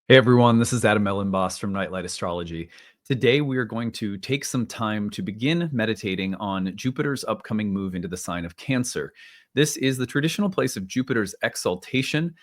Hey everyone, this is Adam Elenbaas from Nightlight Astrology. Today we are going to take some time to begin meditating on Jupiter's upcoming move into the sign of Cancer. This is the traditional place of Jupiter's exaltation.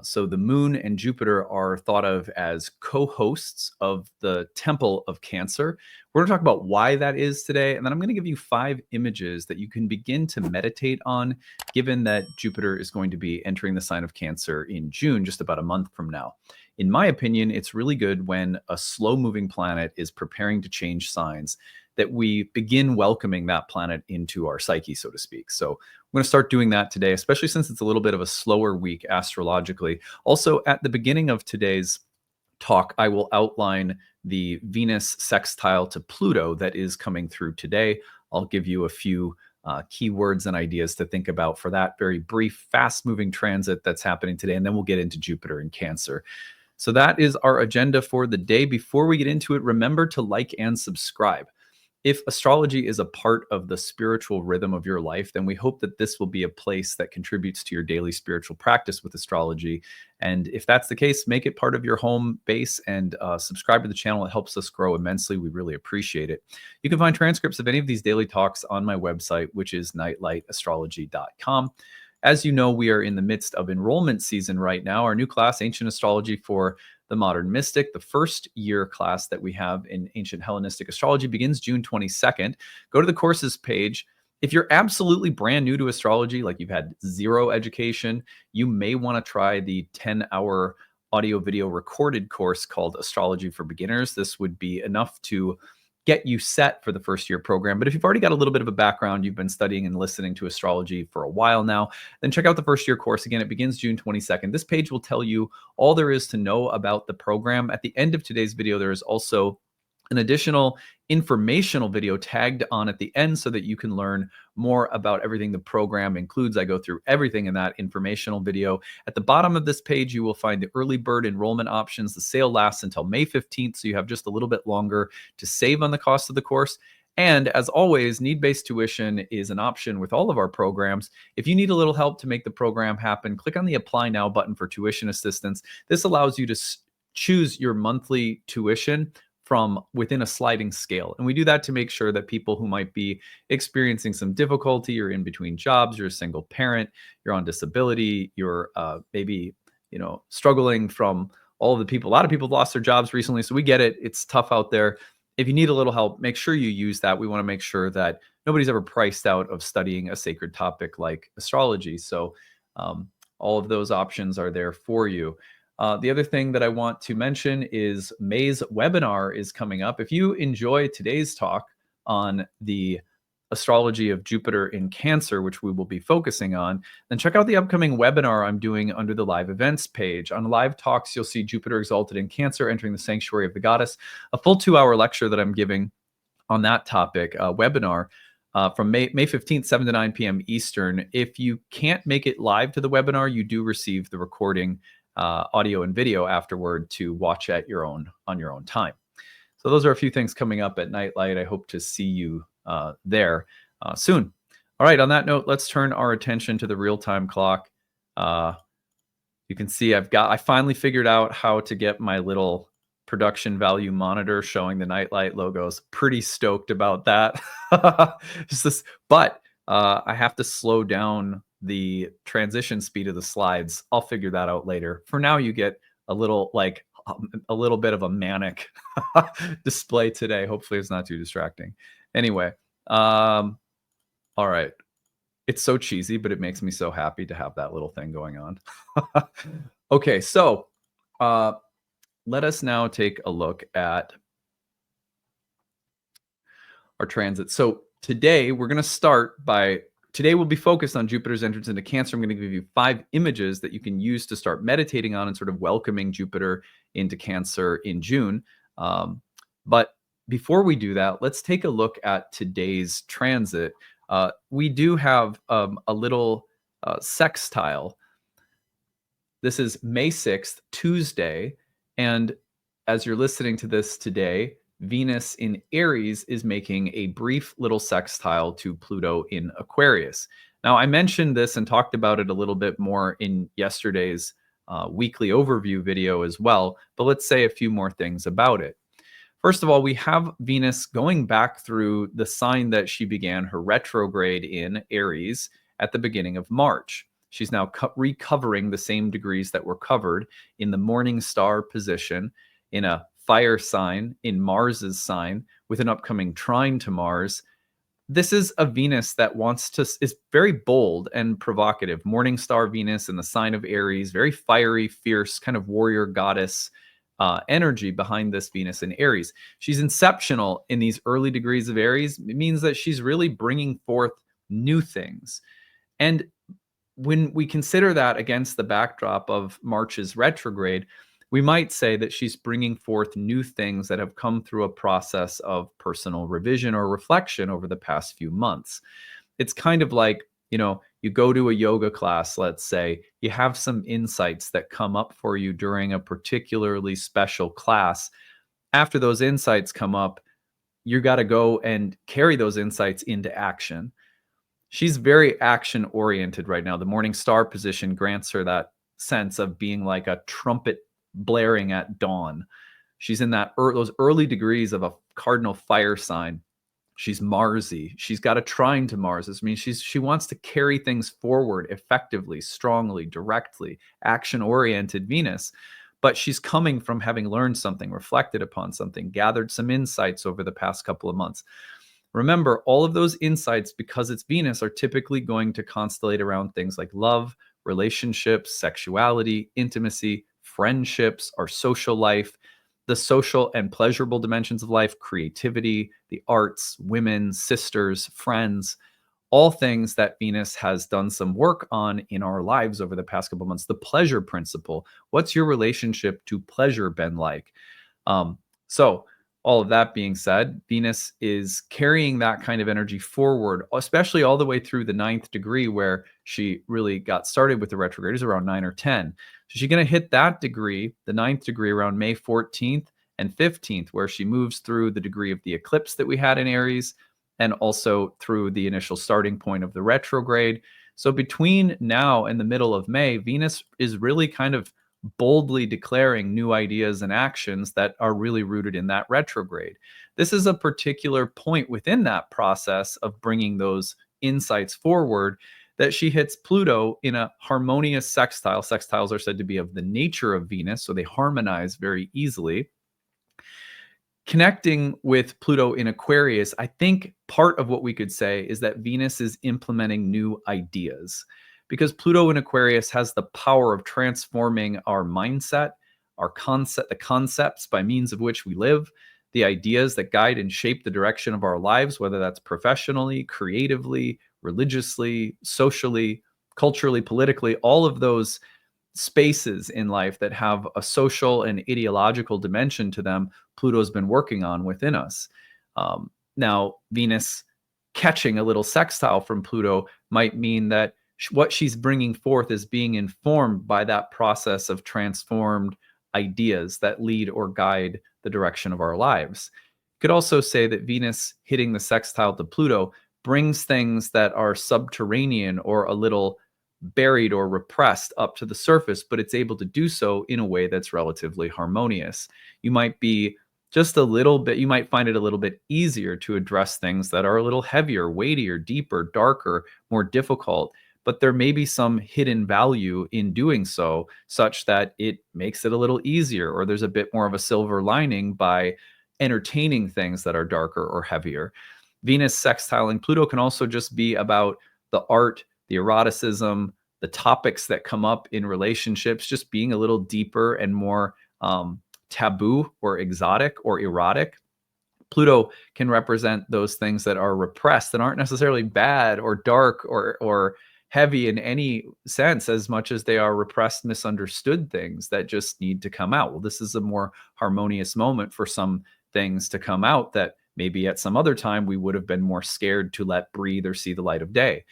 So the moon and Jupiter are thought of as co-hosts of the temple of Cancer. We're going to talk about why that is today, and then I'm going to give you 5 images that you can begin to meditate on, given that Jupiter is going to be entering the sign of Cancer in June, just about a month from now. In my opinion, it's really good when a slow moving planet is preparing to change signs that we begin welcoming that planet into our psyche, so to speak. So I'm going to start doing that today, especially since it's a little bit of a slower week astrologically. Also, at the beginning of today's talk, I will outline the Venus sextile to Pluto that is coming through today. I'll give you a few keywords and ideas to think about for that very brief, fast moving transit that's happening today. And then we'll get into Jupiter and Cancer. So that is our agenda for the day. Before we get into it, remember to like and subscribe. If astrology is a part of the spiritual rhythm of your life, then we hope that this will be a place that contributes to your daily spiritual practice with astrology. And if that's the case, make it part of your home base and subscribe to the channel. It helps us grow immensely. We really appreciate it. You can find transcripts of any of these daily talks on my website, which is nightlightastrology.com. As you know, we are in the midst of enrollment season right now. Our new class, Ancient Astrology for the Modern Mystic, the first year class that we have in Ancient Hellenistic Astrology, begins June 22nd. Go to the courses page. If you're absolutely brand new to astrology, like you've had zero education, you may want to try the 10-hour audio video recorded course called Astrology for Beginners. This would be enough to get you set for the first year program. But if you've already got a little bit of a background, you've been studying and listening to astrology for a while now, then check out the first year course. Again, it begins June 22nd. This page will tell you all there is to know about the program. At the end of today's video, there is also an additional informational video tagged on at the end so that you can learn more about everything the program includes. I go through everything in that informational video. At the bottom of this page, you will find the early bird enrollment options. The sale lasts until May 15th, so you have just a little bit longer to save on the cost of the course. And as always, need-based tuition is an option with all of our programs. If you need a little help to make the program happen, click on the Apply Now button for tuition assistance. This allows you to choose your monthly tuition from within a sliding scale. And we do that to make sure that people who might be experiencing some difficulty, you're in between jobs, you're a single parent, you're on disability, you're maybe, struggling from all of the people. A lot of people have lost their jobs recently, so we get it. It's tough out there. If you need a little help, make sure you use that. We want to make sure that nobody's ever priced out of studying a sacred topic like astrology. So all of those options are there for you. The other thing that I want to mention is May's webinar is coming up. If you enjoy today's talk on the astrology of Jupiter in Cancer, which we will be focusing on, then check out the upcoming webinar I'm doing under the live events page. On live talks, you'll see Jupiter exalted in Cancer entering the sanctuary of the goddess, a full 2-hour lecture that I'm giving on that topic, webinar. From May 15th, 7 to 9 p.m. Eastern. If you can't make it live to the webinar, you do receive the recording audio and video afterward to watch on your own time. So those are a few things coming up at Nightlight. I hope to see you there soon. All right, on that note, let's turn our attention to the real-time clock. You can see I finally figured out how to get my little production value monitor showing the Nightlight logos. Pretty stoked about that. But I have to slow down the transition speed of the slides. I'll figure that out later. For now, you get a little bit of a manic display today. Hopefully it's not too distracting. Anyway, all right. It's so cheesy, but it makes me so happy to have that little thing going on. Okay, so let us now take a look at our transit. So today we're going to Today we'll be focused on Jupiter's entrance into Cancer. I'm going to give you 5 images that you can use to start meditating on and sort of welcoming Jupiter into Cancer in June. But before we do that, let's take a look at today's transit. We do have a little sextile. This is May 6th, Tuesday. And as you're listening to this today, Venus in Aries is making a brief little sextile to Pluto in Aquarius. Now, I mentioned this and talked about it a little bit more in yesterday's weekly overview video as well. But let's say a few more things about it. First of all, we have Venus going back through the sign that she began her retrograde in, Aries, at the beginning of March. She's now recovering the same degrees that were covered in the morning star position, in a fire sign, in Mars's sign, with an upcoming trine to Mars. This is a Venus that is very bold and provocative. Morning star Venus in the sign of Aries, very fiery, fierce, kind of warrior goddess energy behind this Venus in Aries. She's inceptional in these early degrees of Aries. It means that she's really bringing forth new things. And when we consider that against the backdrop of March's retrograde, we might say that she's bringing forth new things that have come through a process of personal revision or reflection over the past few months. It's kind of like, you go to a yoga class, let's say, you have some insights that come up for you during a particularly special class. After those insights come up, you got to go and carry those insights into action. She's very action oriented right now. The morning star position grants her that sense of being like a trumpet blaring at dawn. She's in those early degrees of a cardinal fire sign. She's Marsy. She's got a trine to Mars. This means she wants to carry things forward effectively, strongly, directly, action-oriented Venus. But she's coming from having learned something, reflected upon something, gathered some insights over the past couple of months. Remember, all of those insights, because it's Venus, are typically going to constellate around things like love, relationships, sexuality, intimacy, friendships, our social life, the social and pleasurable dimensions of life, creativity, the arts, women, sisters, friends, all things that Venus has done some work on in our lives over the past couple of months. The pleasure principle. What's your relationship to pleasure been like? So all of that being said, Venus is carrying that kind of energy forward, especially all the way through the 9th degree, where she really got started with the retrograde, is around 9 or 10. So she's going to hit that degree, the 9th degree, around May 14th and 15th, where she moves through the degree of the eclipse that we had in Aries, and also through the initial starting point of the retrograde. So between now and the middle of May, Venus is really kind of boldly declaring new ideas and actions that are really rooted in that retrograde. This is a particular point within that process of bringing those insights forward that she hits Pluto in a harmonious sextile. Sextiles are said to be of the nature of Venus, so they harmonize very easily. Connecting with Pluto in Aquarius, I think part of what we could say is that Venus is implementing new ideas, because Pluto in Aquarius has the power of transforming our mindset, the concepts by means of which we live, the ideas that guide and shape the direction of our lives, whether that's professionally, creatively, religiously, socially, culturally, politically, all of those spaces in life that have a social and ideological dimension to them, Pluto's been working on within us. Now, Venus catching a little sextile from Pluto might mean that what she's bringing forth is being informed by that process of transformed ideas that lead or guide the direction of our lives. You could also say that Venus hitting the sextile to Pluto brings things that are subterranean or a little buried or repressed up to the surface, but it's able to do so in a way that's relatively harmonious. You might be just a little bit, you might find it a little bit easier to address things that are a little heavier, weightier, deeper, darker, more difficult. But there may be some hidden value in doing so, such that it makes it a little easier, or there's a bit more of a silver lining by entertaining things that are darker or heavier. Venus sextiling Pluto can also just be about the art, the eroticism, the topics that come up in relationships, just being a little deeper and more taboo or exotic or erotic. Pluto can represent those things that are repressed, that aren't necessarily bad or dark or heavy in any sense, as much as they are repressed, misunderstood things that just need to come out. Well, this is a more harmonious moment for some things to come out that maybe at some other time we would have been more scared to let breathe or see the light of day.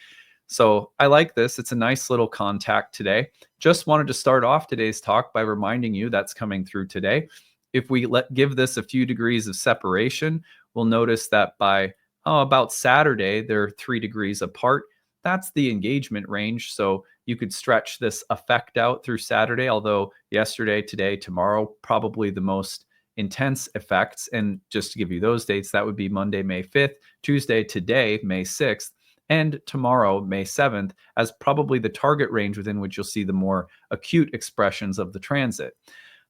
So I like this. It's a nice little contact today. Just wanted to start off today's talk by reminding you that's coming through today. If we give this a few degrees of separation, we'll notice that by about Saturday, they're 3 degrees apart. That's the engagement range. So You could stretch this effect out through Saturday, although yesterday, today, tomorrow, probably the most intense effects. And just to give you those dates, that would be Monday, May 5th, Tuesday, today, May 6th, and tomorrow, May 7th, as probably the target range within which you'll see the more acute expressions of the transit.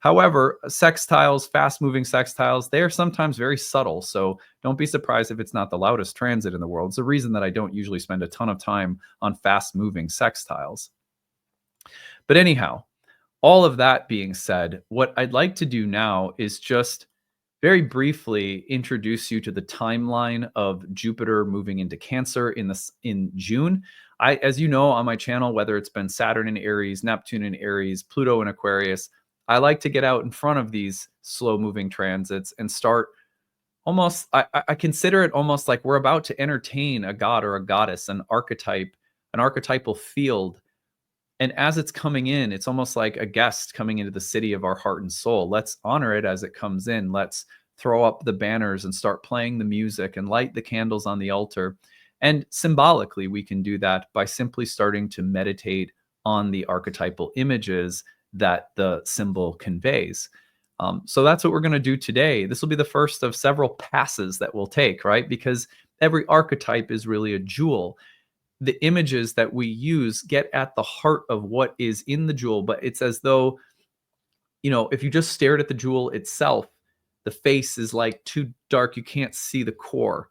However, sextiles, fast-moving sextiles, they are sometimes very subtle, so don't be surprised if it's not the loudest transit in the world. It's the reason that I don't usually spend a ton of time on fast-moving sextiles. But anyhow, all of that being said, what I'd like to do now is just very briefly introduce you to the timeline of Jupiter moving into Cancer in June. As you know, on my channel, whether it's been Saturn in Aries, Neptune in Aries, Pluto in Aquarius, I like to get out in front of these slow-moving transits and start almost, I consider it almost like we're about to entertain a god or a goddess, an archetype, an archetypal field. And as it's coming in, it's almost like a guest coming into the city of our heart and soul. Let's honor it as it comes in. Let's throw up the banners and start playing the music and light the candles on the altar. And symbolically, we can do that by simply starting to meditate on the archetypal images that the symbol conveys. So that's what we're going to do today. This will be the first of several passes that we'll take, right? Because every archetype is really a jewel. The images that we use get at the heart of what is in the jewel, but it's as though, you know, if you just stared at the jewel itself, the face is like too dark, you can't see the core.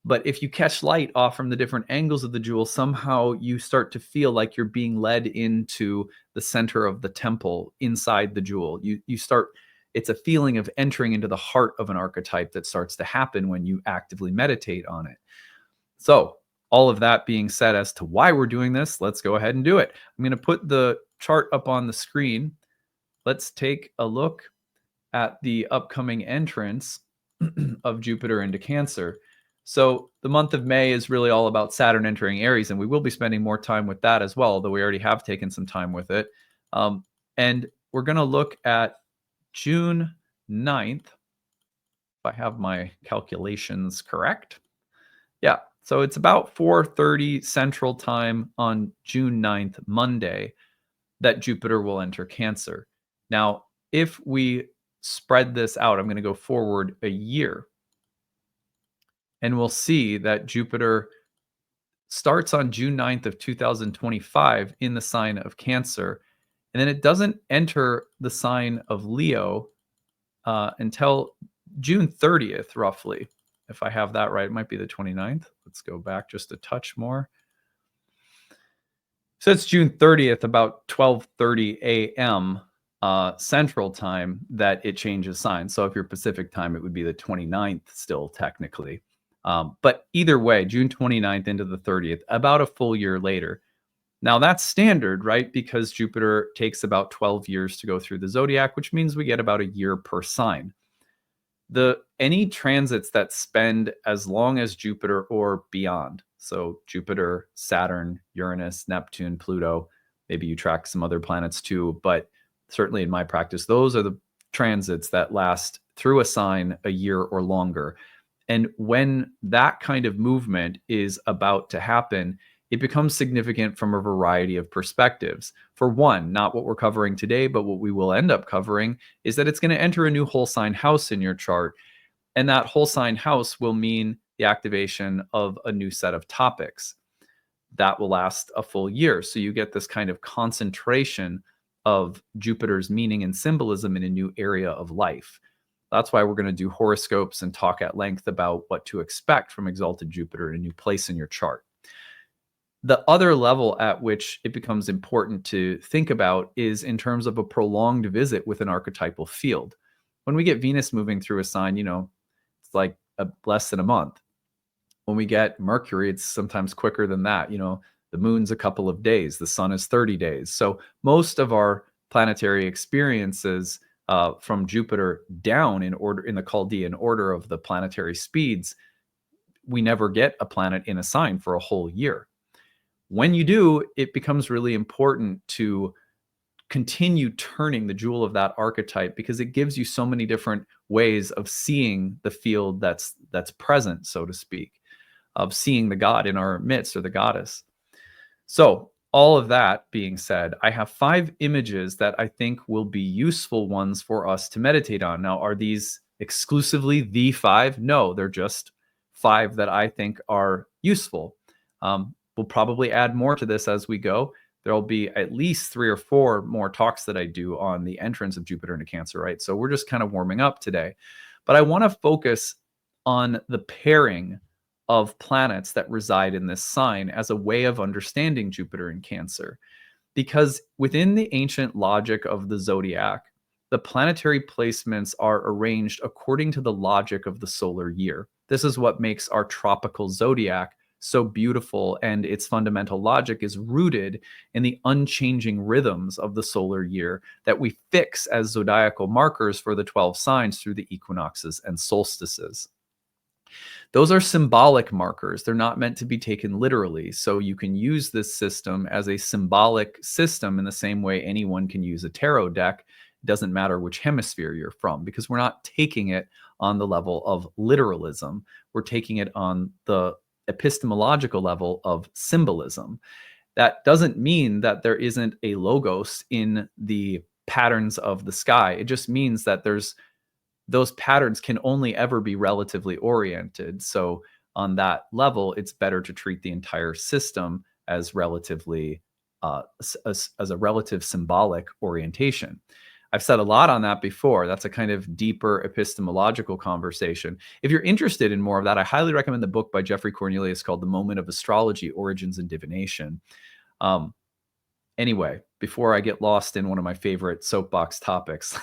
But if you catch light off from the different angles of the jewel, somehow you start to feel like you're being led into the center of the temple inside the jewel. You start, it's a feeling of entering into the heart of an archetype that starts to happen when you actively meditate on it. So all of that being said, as to why we're doing this, let's go ahead and do it. I'm going to put the chart up on the screen. Let's take a look at the upcoming entrance of Jupiter into Cancer. So the month of May is really all about Saturn entering Aries, and we will be spending more time with that as well, although we already have taken some time with it. And we're going to look at June 9th, if I have my calculations correct. Yeah, so it's about 4:30 Central Time on June 9th, Monday, that Jupiter will enter Cancer. Now, if we spread this out, I'm going to go forward a year. And we'll see that Jupiter starts on June 9th of 2025 in the sign of Cancer. And then it doesn't enter the sign of Leo until June 30th, roughly. If I have that right, it might be the 29th. Let's go back just a touch more. So it's June 30th, about 12:30 a.m. Central Time, that it changes signs. So if you're Pacific Time, it would be the 29th still, technically. But either way, June 29th into the 30th, about a full year later. Now that's standard, right? Because Jupiter takes about 12 years to go through the zodiac, which means we get about a year per sign. Any transits that spend as long as Jupiter or beyond, so Jupiter, Saturn, Uranus, Neptune, Pluto, maybe you track some other planets too, but certainly in my practice, those are the transits that last through a sign a year or longer. And when that kind of movement is about to happen, it becomes significant from a variety of perspectives. For one, not what we're covering today, but what we will end up covering is that it's going to enter a new whole sign house in your chart. And that whole sign house will mean the activation of a new set of topics that will last a full year. So you get this kind of concentration of Jupiter's meaning and symbolism in a new area of life. That's why we're going to do horoscopes and talk at length about what to expect from exalted Jupiter in a new place in your chart. The other level at which it becomes important to think about is in terms of a prolonged visit with an archetypal field. When we get Venus moving through a sign, you know, it's like less than a month. When we get Mercury, it's sometimes quicker than that. You know, the moon's a couple of days, the sun is 30 days. So most of our planetary experiences from Jupiter down in order, in the Chaldean order of the planetary speeds, we never get a planet in a sign for a whole year. When you do, it becomes really important to continue turning the jewel of that archetype, because it gives you so many different ways of seeing the field that's present, so to speak, of seeing the god in our midst, or the goddess. So all of that being said, I have 5 images that I think will be useful ones for us to meditate on. Now, are these exclusively the 5? No, they're just 5 that I think are useful. We'll probably add more to this as we go. There'll be at least 3 or 4 more talks that I do on the entrance of Jupiter into Cancer, right? So we're just kind of warming up today. But I want to focus on the pairing of planets that reside in this sign as a way of understanding Jupiter in Cancer. Because within the ancient logic of the zodiac, the planetary placements are arranged according to the logic of the solar year. This is what makes our tropical zodiac so beautiful, and its fundamental logic is rooted in the unchanging rhythms of the solar year that we fix as zodiacal markers for the 12 signs through the equinoxes and solstices. Those are symbolic markers. They're not meant to be taken literally. So you can use this system as a symbolic system in the same way anyone can use a tarot deck. It doesn't matter which hemisphere you're from, because we're not taking it on the level of literalism. We're taking it on the epistemological level of symbolism. That doesn't mean that there isn't a logos in the patterns of the sky. It just means that those patterns can only ever be relatively oriented. So on that level, it's better to treat the entire system as relatively as a relative symbolic orientation. I've said a lot on that before. That's a kind of deeper epistemological conversation. If you're interested in more of that, I highly recommend the book by Jeffrey Cornelius called The Moment of Astrology, Origins and Divination. Anyway, before I get lost in one of my favorite soapbox topics,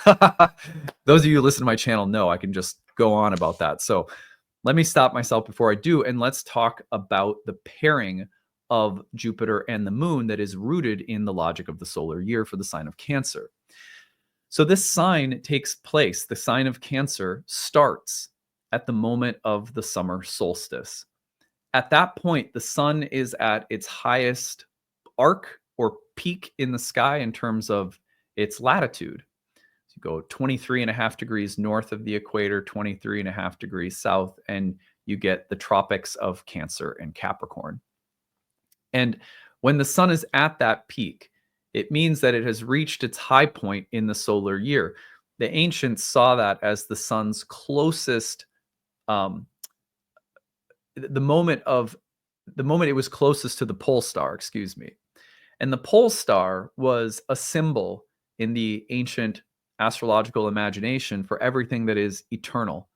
those of you who listen to my channel know I can just go on about that. So let me stop myself before I do, and let's talk about the pairing of Jupiter and the moon that is rooted in the logic of the solar year for the sign of Cancer. So this sign takes place, the sign of Cancer starts at the moment of the summer solstice. At that point, the sun is at its highest arc or peak in the sky in terms of its latitude. So you go 23.5 degrees north of the equator, 23.5 degrees south, and you get the tropics of Cancer and Capricorn. And when the sun is at that peak, it means that it has reached its high point in the solar year. The ancients saw that as the sun's closest, the moment it was closest to the pole star, excuse me. And the pole star was a symbol in the ancient astrological imagination for everything that is eternal,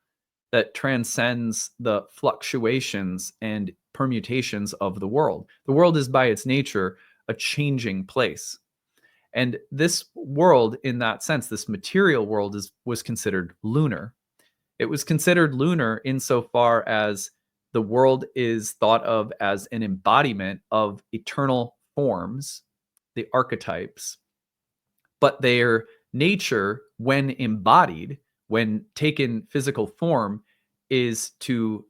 that transcends the fluctuations and permutations of the world. The world is by its nature a changing place. And this world, in that sense, this material world was considered lunar. It was considered lunar insofar as the world is thought of as an embodiment of eternal forms, the archetypes, but their nature, when embodied, when taken physical form, is to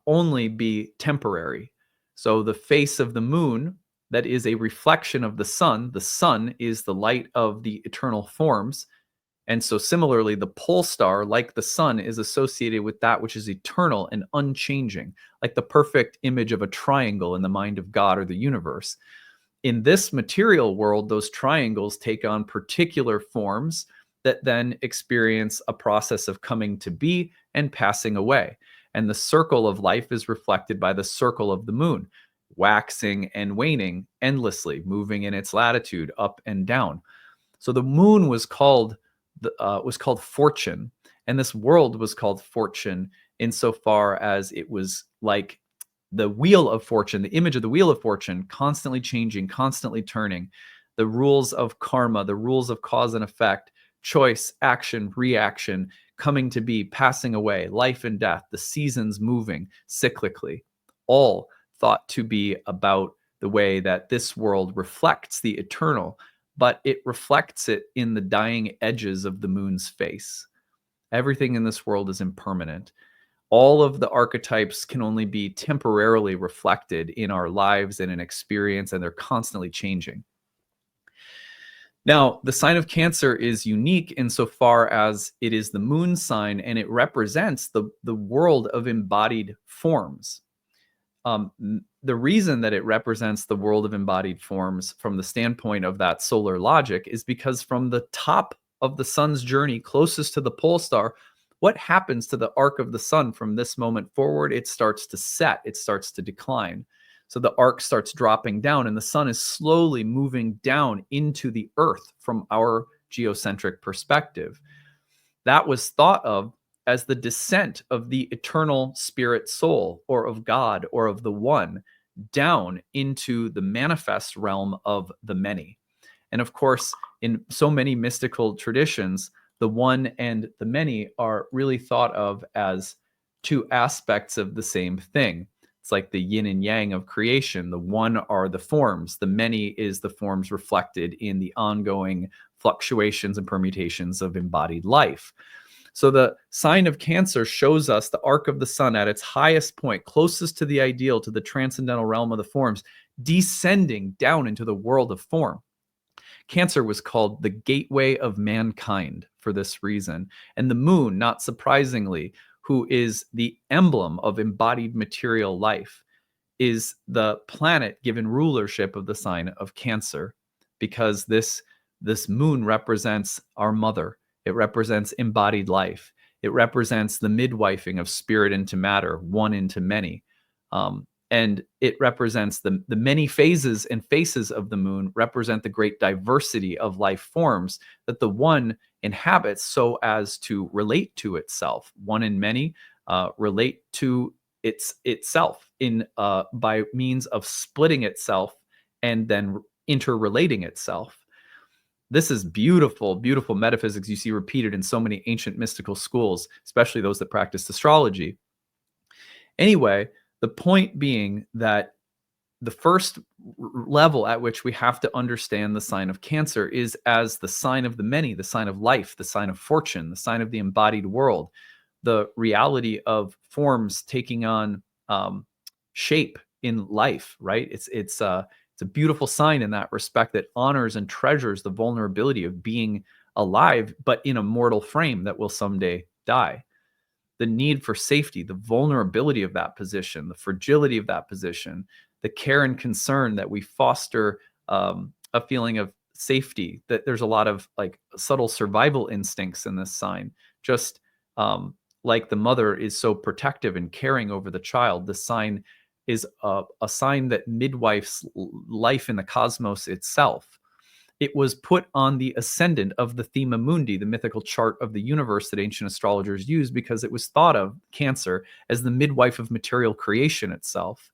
only be temporary. So the face of the moon, that is a reflection of the sun is the light of the eternal forms. And so similarly, the pole star, like the sun, is associated with that which is eternal and unchanging, like the perfect image of a triangle in the mind of God or the universe. In this material world, those triangles take on particular forms that then experience a process of coming to be and passing away. And the circle of life is reflected by the circle of the moon, waxing and waning endlessly, moving in its latitude up and down. So the moon was called fortune, and this world was called fortune insofar as it was like the wheel of fortune, the image of the wheel of fortune, constantly changing, constantly turning. The rules of karma, the rules of cause and effect, choice, action, reaction, coming to be, passing away, life and death, the seasons moving cyclically, all thought to be about the way that this world reflects the eternal, but it reflects it in the dying edges of the moon's face. Everything in this world is impermanent. All of the archetypes can only be temporarily reflected in our lives and in experience, and they're constantly changing. Now, the sign of Cancer is unique insofar as it is the moon sign, and it represents the world of embodied forms. The reason that it represents the world of embodied forms from the standpoint of that solar logic is because from the top of the sun's journey closest to the pole star, what happens to the arc of the sun from this moment forward? It starts to set, it starts to decline. So the arc starts dropping down, and the sun is slowly moving down into the earth from our geocentric perspective. That was thought of as the descent of the eternal spirit soul, or of God, or of the one, down into the manifest realm of the many. And of course, in so many mystical traditions, the one and the many are really thought of as two aspects of the same thing. It's like the yin and yang of creation. The one are the forms, the many is the forms reflected in the ongoing fluctuations and permutations of embodied life. So the sign of Cancer shows us the arc of the sun at its highest point, closest to the ideal, to the transcendental realm of the forms, descending down into the world of form. Cancer was called the gateway of mankind for this reason. And the moon, not surprisingly, who is the emblem of embodied material life, is the planet given rulership of the sign of Cancer, because this moon represents our mother. It represents embodied life. It represents the midwifing of spirit into matter, one into many. And it represents the many phases and faces of the moon represent the great diversity of life forms that the one inhabits so as to relate to itself. One and many relate to itself in by means of splitting itself and then interrelating itself. This is beautiful, beautiful metaphysics you see repeated in so many ancient mystical schools, especially those that practice astrology. Anyway, the point being that the first level at which we have to understand the sign of Cancer is as the sign of the many, the sign of life, the sign of fortune, the sign of the embodied world, the reality of forms taking on shape in life, right? It's a beautiful sign in that respect that honors and treasures the vulnerability of being alive, but in a mortal frame that will someday die. The need for safety, the vulnerability of that position, the fragility of that position, the care and concern that we foster a feeling of safety, that there's a lot of like subtle survival instincts in this sign. Just like the mother is so protective and caring over the child, the sign is a sign that midwifes life in the cosmos itself. It was put on the ascendant of the Thema Mundi, the mythical chart of the universe that ancient astrologers used, because it was thought of Cancer as the midwife of material creation itself.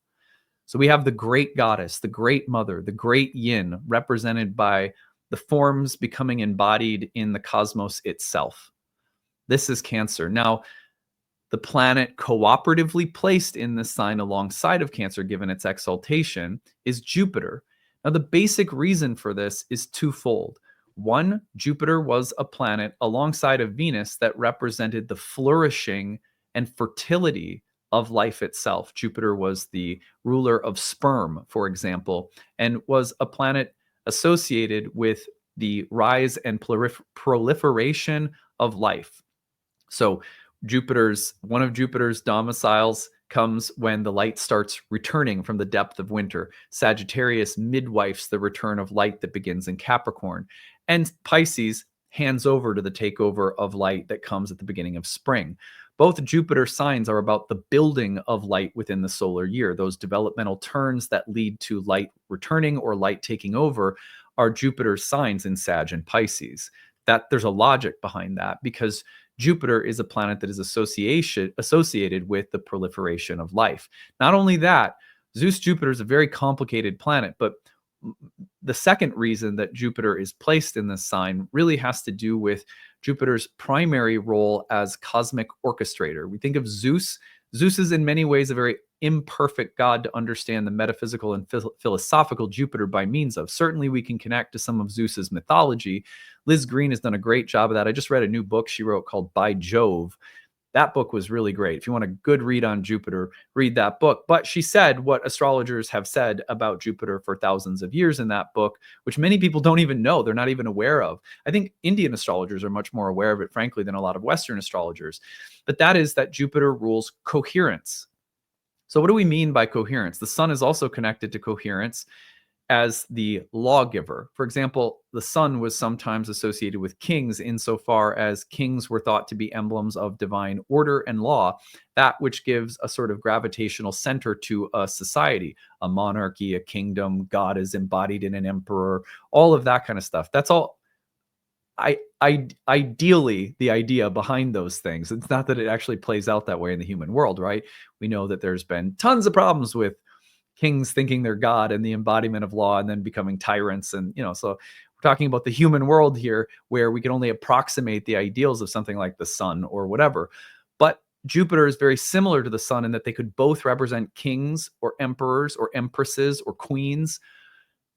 So we have the great goddess, the great mother, the great yin, represented by the forms becoming embodied in the cosmos itself. This is Cancer. Now, the planet cooperatively placed in this sign alongside of Cancer, given its exaltation, is Jupiter. Now, the basic reason for this is twofold. One, Jupiter was a planet alongside of Venus that represented the flourishing and fertility of life itself. Jupiter was the ruler of sperm, for example, and was a planet associated with the rise and proliferation of life. So one of Jupiter's domiciles comes when the light starts returning from the depth of winter. Sagittarius midwifes the return of light that begins in Capricorn. And Pisces hands over to the takeover of light that comes at the beginning of spring. Both Jupiter signs are about the building of light within the solar year. Those developmental turns that lead to light returning or light taking over are Jupiter's signs in Sag and Pisces. That there's a logic behind that, because Jupiter is a planet that is associated with the proliferation of life. Not only that, Zeus-Jupiter is a very complicated planet, but the second reason that Jupiter is placed in this sign really has to do with Jupiter's primary role as cosmic orchestrator. We think of Zeus. Zeus is in many ways a very imperfect god to understand the metaphysical and philosophical Jupiter by means of. Certainly we can connect to some of Zeus's mythology. Liz Green has done a great job of that. I just read a new book she wrote called By Jove. That book was really great. If you want a good read on Jupiter, read that book. But she said what astrologers have said about Jupiter for thousands of years in that book, which many people don't even know. They're not even aware of. I think Indian astrologers are much more aware of it, frankly, than a lot of Western astrologers. But that is that Jupiter rules coherence. So what do we mean by coherence? The sun is also connected to coherence as the lawgiver. For example, the sun was sometimes associated with kings insofar as kings were thought to be emblems of divine order and law, that which gives a sort of gravitational center to a society, a monarchy, a kingdom, God is embodied in an emperor, all of that kind of stuff. That's all ideally the idea behind those things. It's not that it actually plays out that way in the human world, right? We know that there's been tons of problems with kings thinking they're God and the embodiment of law and then becoming tyrants. And, so we're talking about the human world here where we can only approximate the ideals of something like the sun or whatever. But Jupiter is very similar to the sun in that they could both represent kings or emperors or empresses or queens,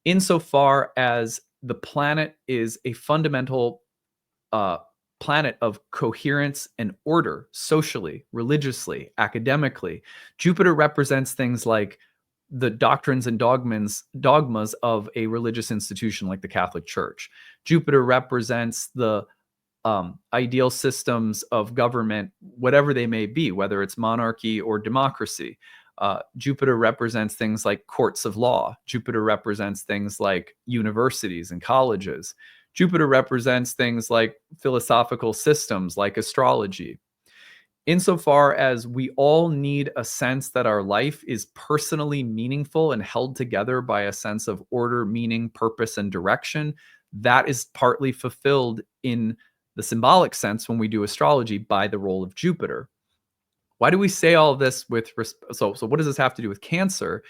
insofar as the planet is a fundamental planet of coherence and order, socially, religiously, academically. Jupiter represents things like the doctrines and dogmas of a religious institution like the Catholic Church. Jupiter represents the ideal systems of government, whatever they may be, whether it's monarchy or democracy. Jupiter represents things like courts of law. Jupiter represents things like universities and colleges. Jupiter represents things like philosophical systems like astrology. Insofar as we all need a sense that our life is personally meaningful and held together by a sense of order, meaning, purpose, and direction, that is partly fulfilled in the symbolic sense when we do astrology by the role of Jupiter. Why do we say all of this so what does this have to do with Cancer?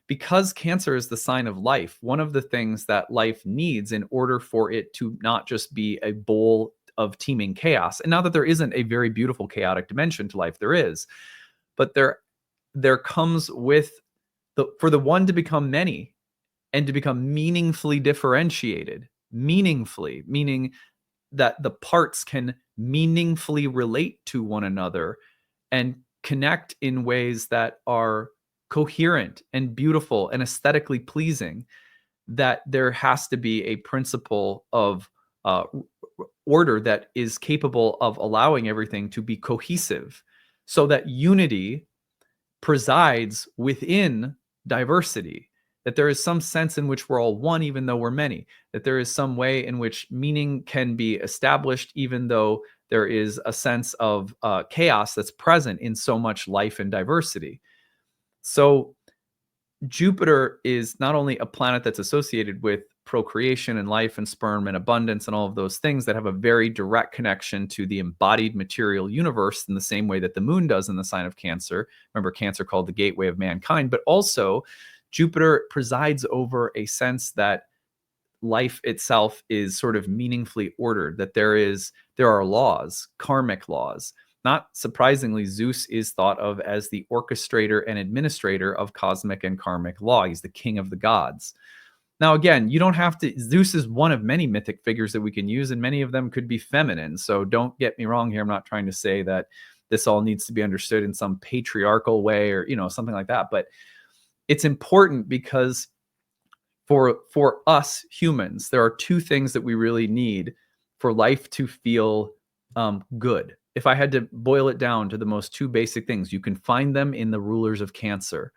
Because Cancer is the sign of life. One of the things that life needs in order for it to not just be a bowl of teeming chaos, and not that there isn't a very beautiful chaotic dimension to life, there is, but there comes with for the one to become many and to become meaningfully differentiated, meaningfully, meaning that the parts can meaningfully relate to one another and connect in ways that are coherent and beautiful and aesthetically pleasing, that there has to be a principle of order that is capable of allowing everything to be cohesive, so that unity presides within diversity, that there is some sense in which we're all one even though we're many, that there is some way in which meaning can be established even though there is a sense of chaos that's present in so much life and diversity. So Jupiter is not only a planet that's associated with procreation and life and sperm and abundance and all of those things that have a very direct connection to the embodied material universe in the same way that the moon does in the sign of Cancer. Remember, Cancer called the gateway of mankind, but also Jupiter presides over a sense that life itself is sort of meaningfully ordered, that there are laws, karmic laws. Not surprisingly, Zeus is thought of as the orchestrator and administrator of cosmic and karmic law. He's the king of the gods. Now, again, you don't have to, Zeus is one of many mythic figures that we can use, and many of them could be feminine. So don't get me wrong here. I'm not trying to say that this all needs to be understood in some patriarchal way or, something like that. But it's important because for us humans, there are two things that we really need for life to feel good. If I had to boil it down to the most two basic things, you can find them in the rulers of Cancer.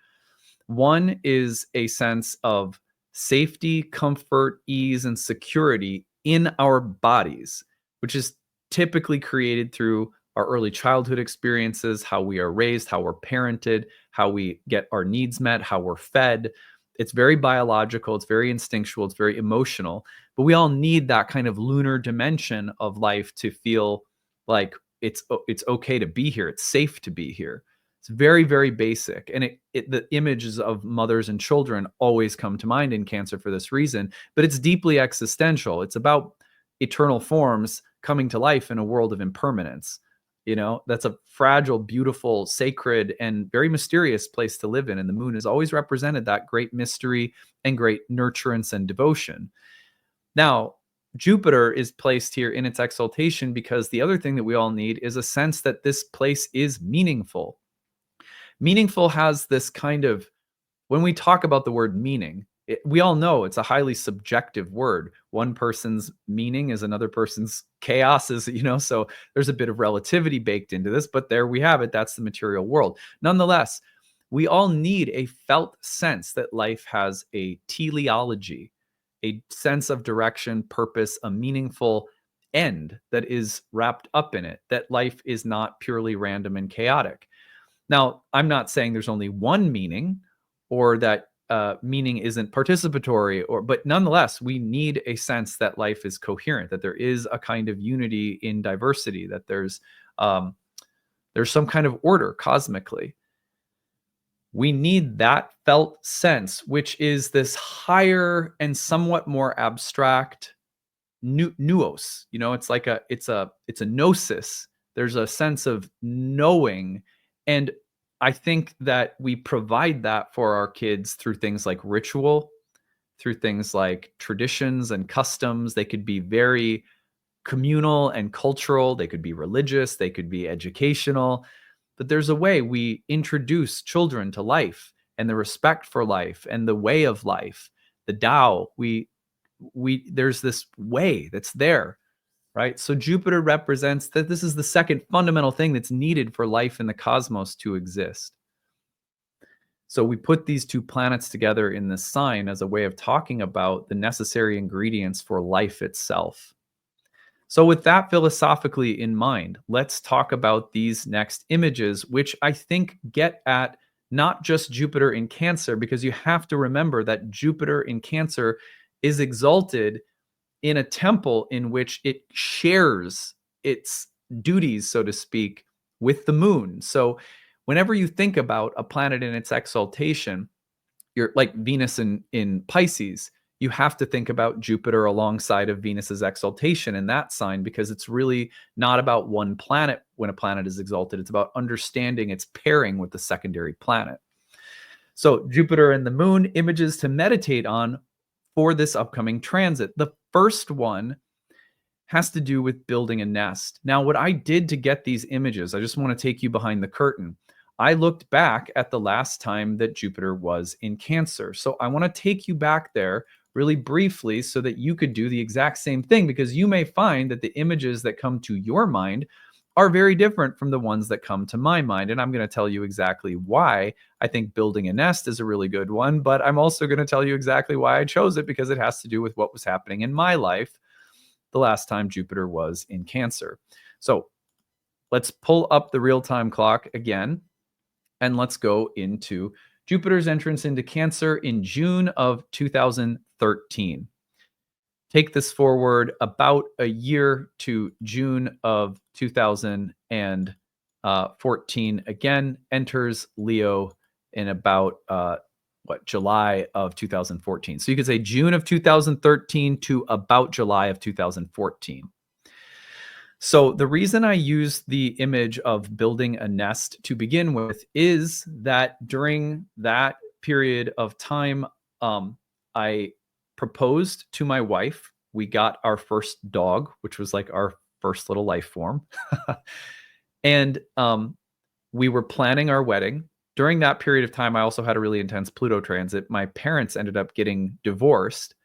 One is a sense of safety, comfort, ease, and security in our bodies, which is typically created through our early childhood experiences, how we are raised, how we're parented, how we get our needs met, how we're fed. It's very biological, it's very instinctual, it's very emotional, but we all need that kind of lunar dimension of life to feel like it's okay to be here, it's safe to be here. It's very, very basic. And the images of mothers and children always come to mind in Cancer for this reason, but it's deeply existential. It's about eternal forms coming to life in a world of impermanence. That's a fragile, beautiful, sacred, and very mysterious place to live in. And the moon has always represented that great mystery and great nurturance and devotion. Now, Jupiter is placed here in its exaltation because the other thing that we all need is a sense that this place is meaningful. Meaningful has this kind of, when we talk about the word meaning, we all know it's a highly subjective word. One person's meaning is another person's chaos, so there's a bit of relativity baked into this, but there we have it. That's the material world. Nonetheless, We all need a felt sense that life has a teleology, a sense of direction, purpose, a meaningful end that is wrapped up in it, that life is not purely random and chaotic. Now, I'm not saying there's only one meaning or that meaning isn't participatory, but nonetheless, we need a sense that life is coherent, that there is a kind of unity in diversity, that um, there's some kind of order cosmically. We need that felt sense, which is this higher and somewhat more abstract nous. It's like it's a gnosis. There's a sense of knowing, and I think that we provide that for our kids through things like ritual, through things like traditions and customs. They could be very communal and cultural, they could be religious, they could be educational, but there's a way we introduce children to life and the respect for life and the way of life, the Tao. We there's this way that's there, right? So Jupiter represents that this is the second fundamental thing that's needed for life in the cosmos to exist. So we put these two planets together in this sign as a way of talking about the necessary ingredients for life itself. So with that philosophically in mind, let's talk about these next images, which I think get at not just Jupiter in Cancer, because you have to remember that Jupiter in Cancer is exalted in a temple in which it shares its duties, so to speak, with the moon. So whenever you think about a planet in its exaltation, you're like Venus in Pisces, you have to think about Jupiter alongside of Venus's exaltation in that sign, because it's really not about one planet when a planet is exalted. It's about understanding its pairing with the secondary planet. So Jupiter and the moon, images to meditate on for this upcoming transit. The first one has to do with building a nest. Now, what I did to get these images, I just want to take you behind the curtain. I looked back at the last time that Jupiter was in Cancer. So I want to take you back there really briefly so that you could do the exact same thing, because you may find that the images that come to your mind are very different from the ones that come to my mind. And I'm going to tell you exactly why I think building a nest is a really good one, but I'm also going to tell you exactly why I chose it, because it has to do with what was happening in my life the last time Jupiter was in Cancer. So let's pull up the real-time clock again, and let's go into Jupiter's entrance into Cancer in June of 2013. Take this forward about a year to June of 2014. Again, enters Leo in about July of 2014. So you could say June of 2013 to about July of 2014. So the reason I use the image of building a nest to begin with is that during that period of time, I proposed to my wife. We got our first dog, which was like our first little life form. And we were planning our wedding. During that period of time, I also had a really intense Pluto transit. My parents ended up getting divorced.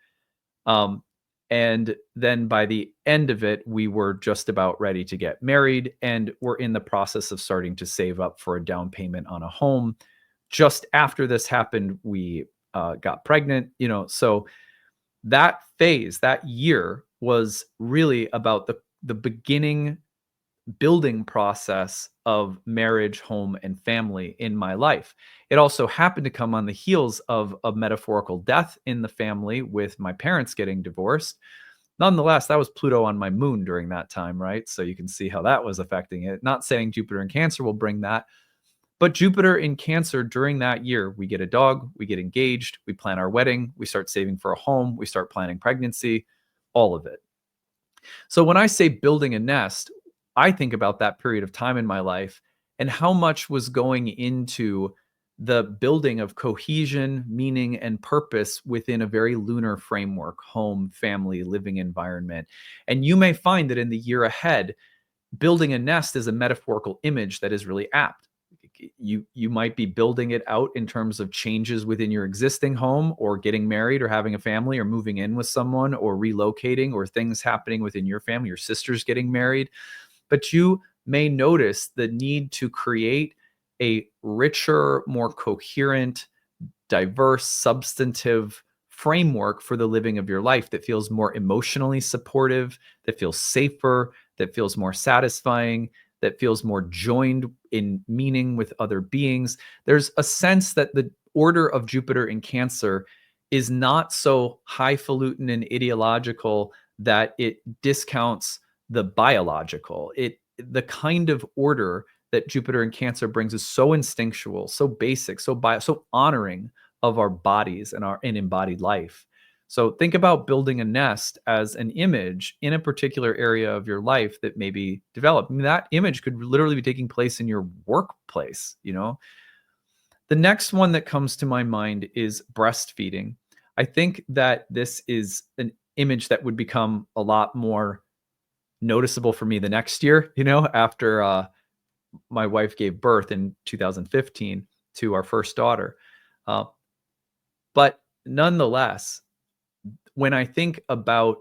And then by the end of it, we were just about ready to get married, and we're in the process of starting to save up for a down payment on a home. Just after this happened, we got pregnant, so that phase, that year, was really about the beginning building process of marriage, home, and family in my life. It also happened to come on the heels of a metaphorical death in the family with my parents getting divorced. Nonetheless, that was Pluto on my moon during that time, right? So you can see how that was affecting it. Not saying Jupiter in Cancer will bring that, but Jupiter in Cancer during that year, we get a dog, we get engaged, we plan our wedding, we start saving for a home, we start planning pregnancy, all of it. So when I say building a nest, I think about that period of time in my life and how much was going into the building of cohesion, meaning, and purpose within a very lunar framework: home, family, living environment. And you may find that in the year ahead, building a nest is a metaphorical image that is really apt. You might be building it out in terms of changes within your existing home, or getting married, or having a family, or moving in with someone, or relocating, or things happening within your family. Your sister's getting married. But you may notice the need to create a richer, more coherent, diverse, substantive framework for the living of your life that feels more emotionally supportive, that feels safer, that feels more satisfying, that feels more joined in meaning with other beings. There's a sense that the order of Jupiter in Cancer is not so highfalutin and ideological that it discounts the biological. The kind of order that Jupiter in Cancer brings is so instinctual, so basic, so honoring of our bodies and our embodied life. So think about building a nest as an image in a particular area of your life that may be developed. I mean, that image could literally be taking place in your workplace, you know? The next one that comes to my mind is breastfeeding. I think that this is an image that would become a lot more noticeable for me the next year, you know, after my wife gave birth in 2015 to our first daughter. Uh, but nonetheless, when I think about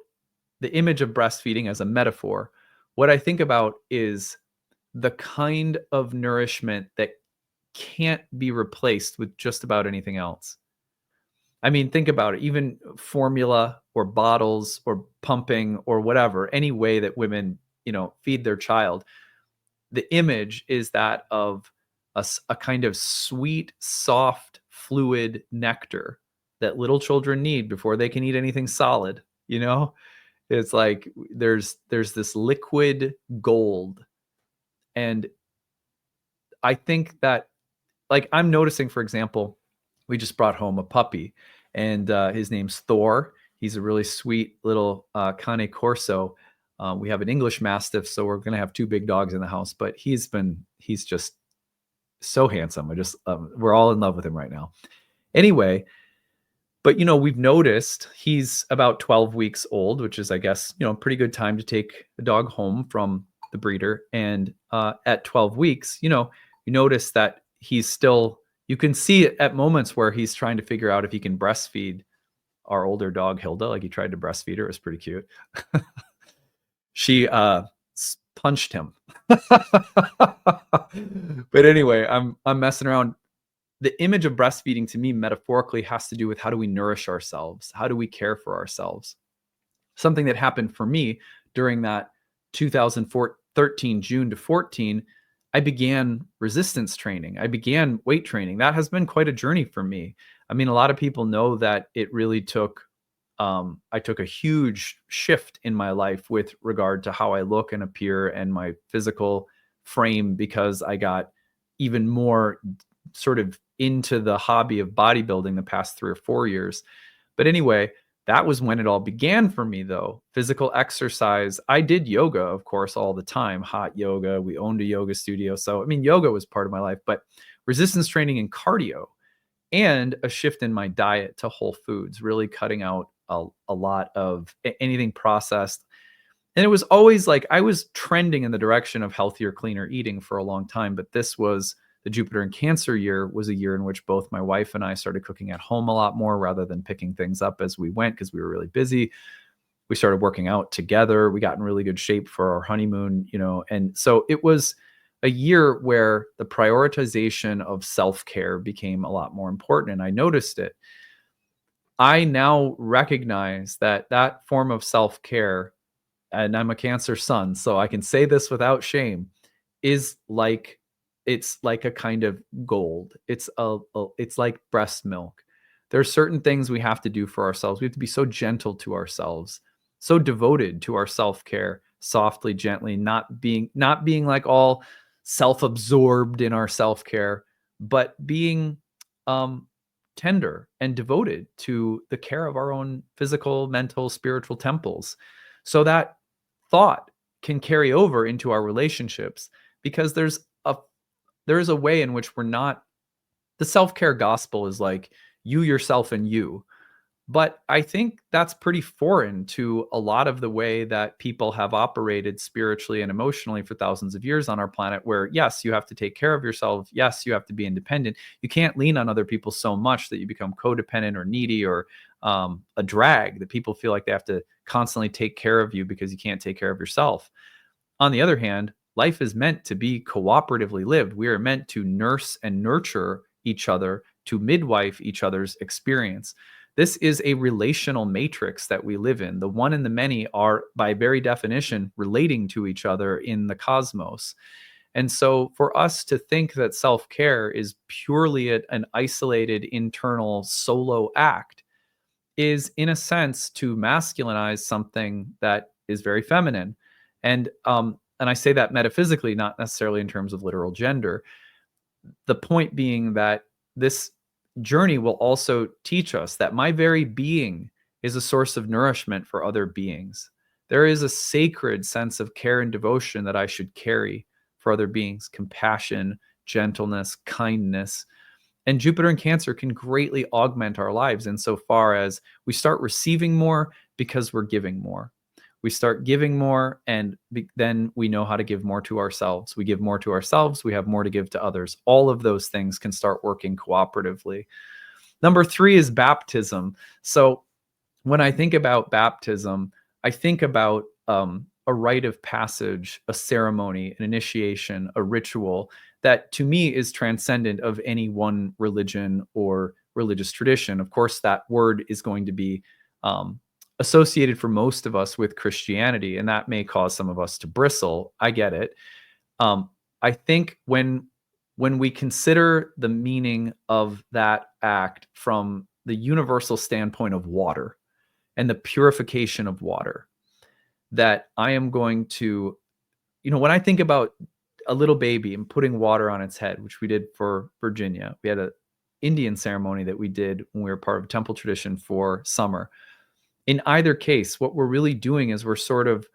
the image of breastfeeding as a metaphor, what I think about is the kind of nourishment that can't be replaced with just about anything else. I mean, think about it. Even formula or bottles or pumping or whatever, any way that women, you know, feed their child, the image is that of a kind of sweet, soft, fluid nectar that little children need before they can eat anything solid, you know? It's like there's this liquid gold, and I think that, like, I'm noticing, for example, we just brought home a puppy, and his name's Thor. He's a really sweet little Cane Corso. We have an English Mastiff, so we're gonna have two big dogs in the house. But he's just so handsome. We're all in love with him right now. Anyway, but you know, we've noticed he's about 12 weeks old, which is, I guess, you know, a pretty good time to take a dog home from the breeder. And at 12 weeks, you know, you notice that he's still, you can see it at moments where he's trying to figure out if he can breastfeed our older dog Hilda. Like, he tried to breastfeed her. It was pretty cute. She punched him. But anyway, I'm messing around. The image of breastfeeding to me metaphorically has to do with how do we nourish ourselves? How do we care for ourselves? Something that happened for me during that 2013 June to 14, I began resistance training. I began weight training. That has been quite a journey for me. I mean, a lot of people know that it really took, I took a huge shift in my life with regard to how I look and appear and my physical frame, because I got even more sort of into the hobby of bodybuilding the past 3 or 4 years. But anyway, that was when it all began for me, though. Physical exercise. I did yoga, of course, all the time. Hot yoga. We owned a yoga studio. So, I mean, yoga was part of my life, but resistance training and cardio, and a shift in my diet to whole foods, really cutting out a lot of anything processed. And it was always like I was trending in the direction of healthier, cleaner eating for a long time. But this was the Jupiter in Cancer year, was a year in which both my wife and I started cooking at home a lot more rather than picking things up as we went, because we were really busy. We started working out together. We got in really good shape for our honeymoon, you know. And so it was a year where the prioritization of self-care became a lot more important. And I noticed it. I now recognize that that form of self-care, and I'm a Cancer sun, so I can say this without shame, is like, it's like a kind of gold. It's like breast milk. There are certain things we have to do for ourselves. We have to be so gentle to ourselves, so devoted to our self-care, softly, gently, not being like all self-absorbed in our self-care, but being tender and devoted to the care of our own physical, mental, spiritual temples, so that thought can carry over into our relationships, because there is a way in which we're not, the self-care gospel is like you, yourself, and you. But I think that's pretty foreign to a lot of the way that people have operated spiritually and emotionally for thousands of years on our planet, where, yes, you have to take care of yourself. Yes, you have to be independent. You can't lean on other people so much that you become codependent or needy or a drag, that people feel like they have to constantly take care of you because you can't take care of yourself. On the other hand, life is meant to be cooperatively lived. We are meant to nurse and nurture each other, to midwife each other's experience. This is a relational matrix that we live in. The one and the many are, by very definition, relating to each other in the cosmos. And so for us to think that self-care is purely an isolated internal solo act is, in a sense, to masculinize something that is very feminine. And I say that metaphysically, not necessarily in terms of literal gender. The point being that this journey will also teach us that my very being is a source of nourishment for other beings. There is a sacred sense of care and devotion that I should carry for other beings: compassion, gentleness, kindness. And Jupiter in Cancer can greatly augment our lives insofar as we start receiving more because we're giving more. We start giving more, and then we know how to give more to ourselves. We give more to ourselves, we have more to give to others. All of those things can start working cooperatively. Number 3 is baptism. So when I think about baptism, I think about a rite of passage, a ceremony, an initiation, a ritual that to me is transcendent of any one religion or religious tradition. Of course, that word is going to be associated for most of us with Christianity, and that may cause some of us to bristle. I get it. I think when we consider the meaning of that act from the universal standpoint of water and the purification of water, that I am going to, when I think about a little baby and putting water on its head, which we did for Virginia, we had an Indian ceremony that we did when we were part of a temple tradition for summer. In either case, what we're really doing is we're sort of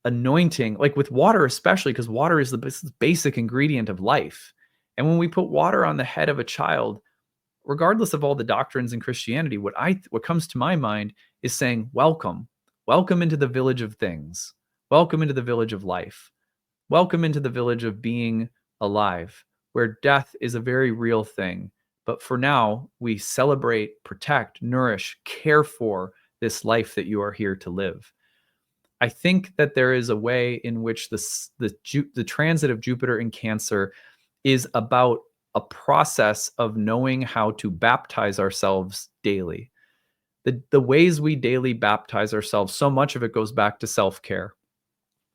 anointing, like with water especially, because water is the basic ingredient of life. And when we put water on the head of a child, regardless of all the doctrines in Christianity, what comes to my mind is saying, welcome into the village of things. Welcome into the village of life. Welcome into the village of being alive, where death is a very real thing. But for now, we celebrate, protect, nourish, care for this life that you are here to live. I think that there is a way in which the transit of Jupiter in Cancer is about a process of knowing how to baptize ourselves daily. The ways we daily baptize ourselves, so much of it goes back to self-care.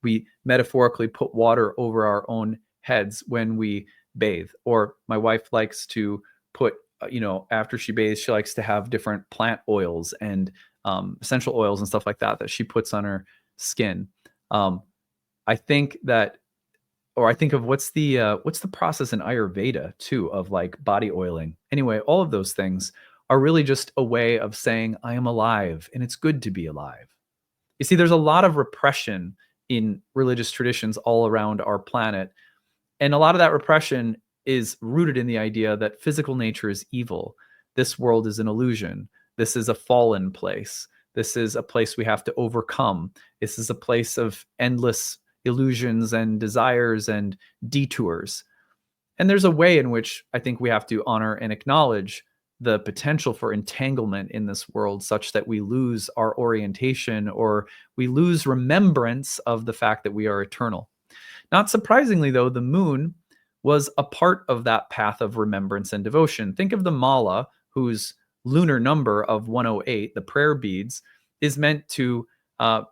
We metaphorically put water over our own heads when we bathe. Or my wife likes to put, after she bathes, she likes to have different plant oils and essential oils and stuff like that she puts on her skin. I think of what's the process in Ayurveda too of like body oiling. Anyway, all of those things are really just a way of saying I am alive and it's good to be alive. You see, there's a lot of repression in religious traditions all around our planet. And a lot of that repression is rooted in the idea that physical nature is evil. This world is an illusion. This is a fallen place. This is a place we have to overcome. This is a place of endless illusions and desires and detours. And there's a way in which I think we have to honor and acknowledge the potential for entanglement in this world such that we lose our orientation or we lose remembrance of the fact that we are eternal. Not surprisingly, though, the moon was a part of that path of remembrance and devotion. Think of the mala, whose lunar number of 108, the prayer beads, is meant to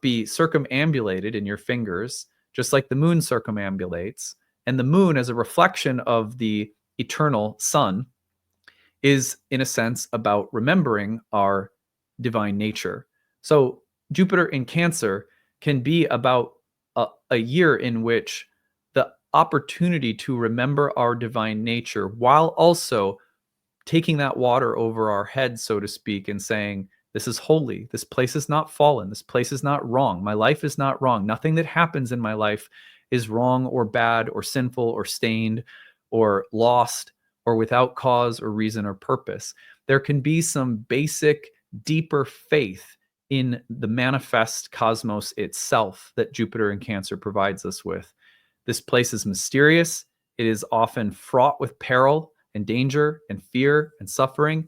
be circumambulated in your fingers, just like the moon circumambulates. And the moon, as a reflection of the eternal sun, is, in a sense, about remembering our divine nature. So Jupiter in Cancer can be about a year in which the opportunity to remember our divine nature while also taking that water over our head, so to speak, and saying, this is holy. This place is not fallen. This place is not wrong. My life is not wrong. Nothing that happens in my life is wrong or bad or sinful or stained or lost or without cause or reason or purpose. There can be some basic, deeper faith in the manifest cosmos itself that Jupiter in Cancer provides us with. This place is mysterious. It is often fraught with peril and danger and fear and suffering.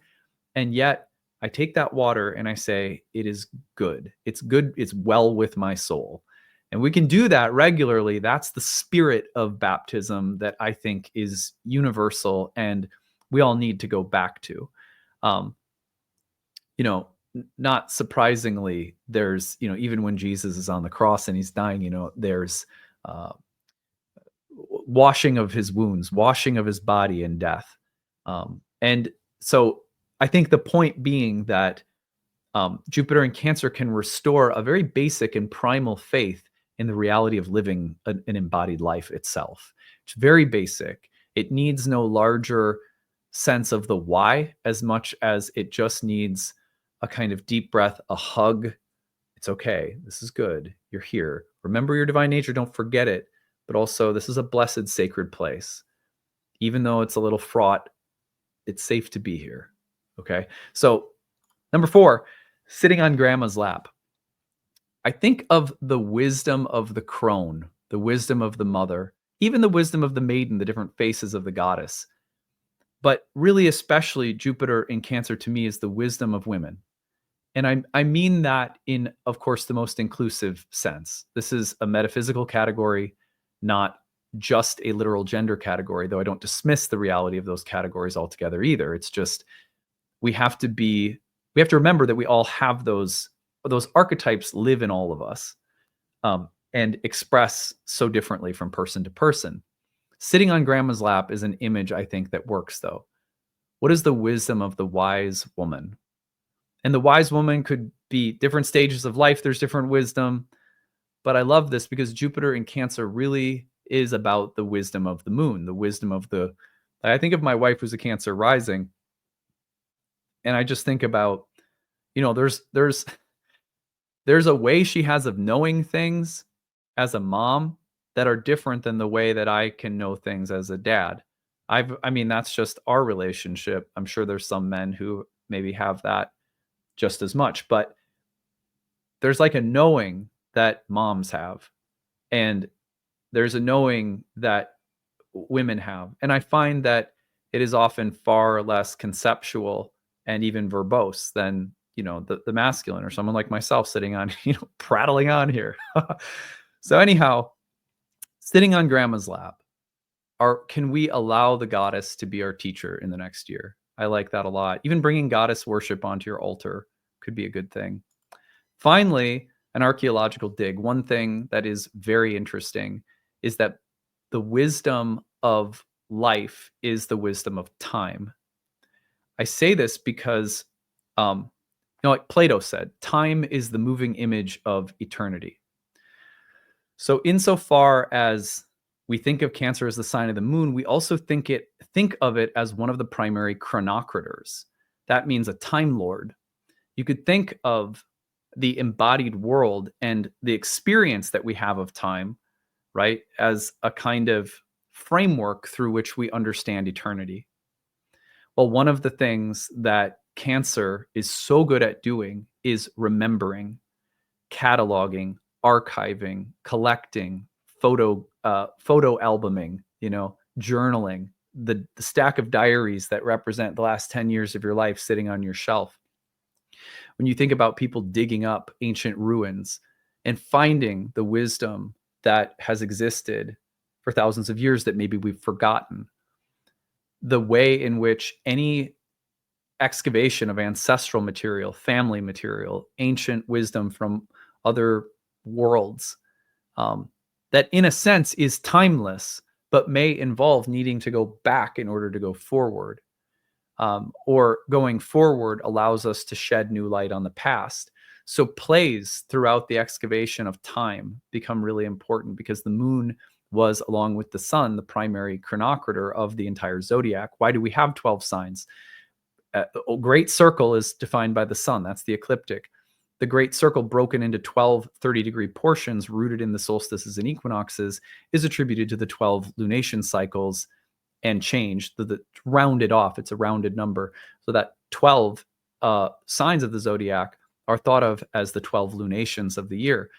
And yet I take that water and I say, it is good. It's good. It's well with my soul. And we can do that regularly. That's the spirit of baptism that I think is universal and we all need to go back to. Um, not surprisingly, there's, even when Jesus is on the cross and he's dying, there's uh, washing of his wounds, washing of his body in death. And so I think the point being that Jupiter in Cancer can restore a very basic and primal faith in the reality of living an embodied life itself. It's very basic. It needs no larger sense of the why as much as it just needs a kind of deep breath, a hug. It's okay. This is good. You're here. Remember your divine nature. Don't forget it. But also, this is a blessed, sacred place. Even though it's a little fraught, it's safe to be here. Okay. So, number 4, sitting on grandma's lap. I think of the wisdom of the crone, the wisdom of the mother, even the wisdom of the maiden, the different faces of the goddess. But really, especially Jupiter in Cancer to me is the wisdom of women. And I mean that in, of course, the most inclusive sense. This is a metaphysical category, not just a literal gender category, though I don't dismiss the reality of those categories altogether either. It's just we have to remember that we all have those archetypes live in all of us and express so differently from person to person. Sitting on grandma's lap is an image, I think, that works, though. What is the wisdom of the wise woman? And the wise woman could be different stages of life. There's different wisdom. But I love this because Jupiter in Cancer really is about the wisdom of the moon, the wisdom of I think of my wife who's a Cancer rising. And I just think about, there's a way she has of knowing things as a mom that are different than the way that I can know things as a dad. That's just our relationship. I'm sure there's some men who maybe have that just as much, but there's like a knowing that moms have, and there's a knowing that women have. And I find that it is often far less conceptual and even verbose than, the masculine or someone like myself sitting on, prattling on here. So anyhow, sitting on grandma's lap, can we allow the goddess to be our teacher in the next year? I like that a lot. Even bringing goddess worship onto your altar could be a good thing. Finally, an archaeological dig. One thing that is very interesting is that the wisdom of life is the wisdom of time. I say this because, like Plato said, time is the moving image of eternity. So insofar as we think of Cancer as the sign of the moon, we also think of it as one of the primary chronocrators. That means a time lord. You could think of the embodied world and the experience that we have of time, right, as a kind of framework through which we understand eternity. Well, one of the things that Cancer is so good at doing is remembering, cataloging, archiving, collecting, photo albuming, journaling, the stack of diaries that represent the last 10 years of your life sitting on your shelf. When you think about people digging up ancient ruins and finding the wisdom that has existed for thousands of years that maybe we've forgotten, the way in which any excavation of ancestral material, family material, ancient wisdom from other worlds, that in a sense is timeless, but may involve needing to go back in order to go forward. Or going forward allows us to shed new light on the past. So plays throughout the excavation of time become really important because the moon was, along with the sun, the primary chronocrator of the entire zodiac. Why do we have 12 signs? A great circle is defined by the sun. That's the ecliptic. The great circle, broken into 12 30-degree portions rooted in the solstices and equinoxes, is attributed to the 12 lunation cycles and changed, rounded off. It's a rounded number. So that 12 signs of the zodiac are thought of as the 12 lunations of the year.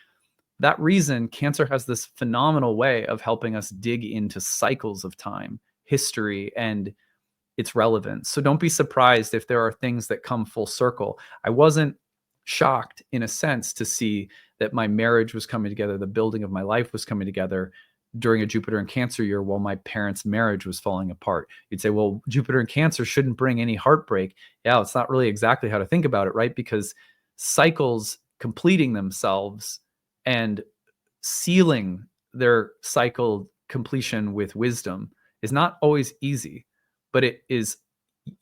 That reason, Cancer has this phenomenal way of helping us dig into cycles of time, history, and its relevance. So don't be surprised if there are things that come full circle. I wasn't shocked in a sense to see that my marriage was coming together, the building of my life was coming together during a Jupiter and Cancer year while my parents' marriage was falling apart. You'd say, well, Jupiter and Cancer shouldn't bring any heartbreak. Yeah, it's not really exactly how to think about it, right? Because cycles completing themselves and sealing their cycle completion with wisdom is not always easy, but it is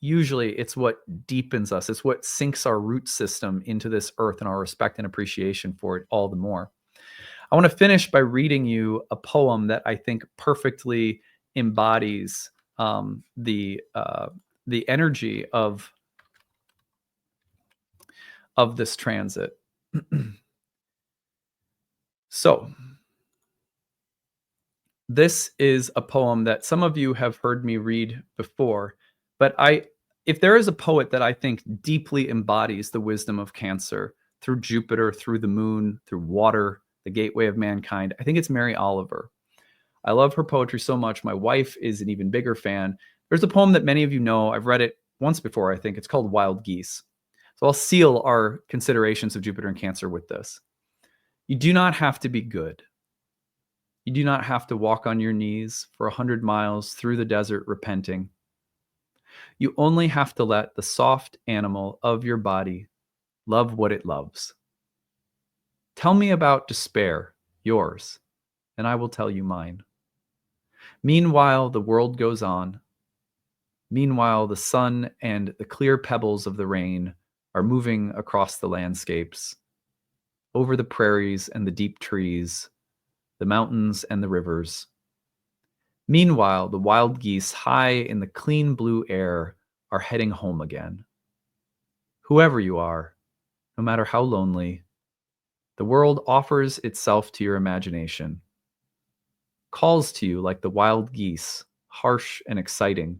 usually it's what deepens us. It's what sinks our root system into this earth and our respect and appreciation for it all the more. I want to finish by reading you a poem that I think perfectly embodies the energy of this transit. So, this is a poem that some of you have heard me read before, but if there is a poet that I think deeply embodies the wisdom of Cancer through Jupiter, through the moon, through water, the gateway of mankind, I think it's Mary Oliver. I love her poetry so much. My wife is an even bigger fan. There's a poem that many of you know. I've read it once before, I think. It's called Wild Geese. So I'll seal our considerations of Jupiter and Cancer with this. You do not have to be good. You do not have to walk on your knees for 100 miles through the desert repenting. You only have to let the soft animal of your body love what it loves. Tell me about despair, yours, and I will tell you mine. Meanwhile, the world goes on. Meanwhile, the sun and the clear pebbles of the rain are moving across the landscapes, over the prairies and the deep trees, the mountains and the rivers. Meanwhile, the wild geese high in the clean blue air are heading home again. Whoever you are, no matter how lonely, the world offers itself to your imagination, calls to you like the wild geese, harsh and exciting,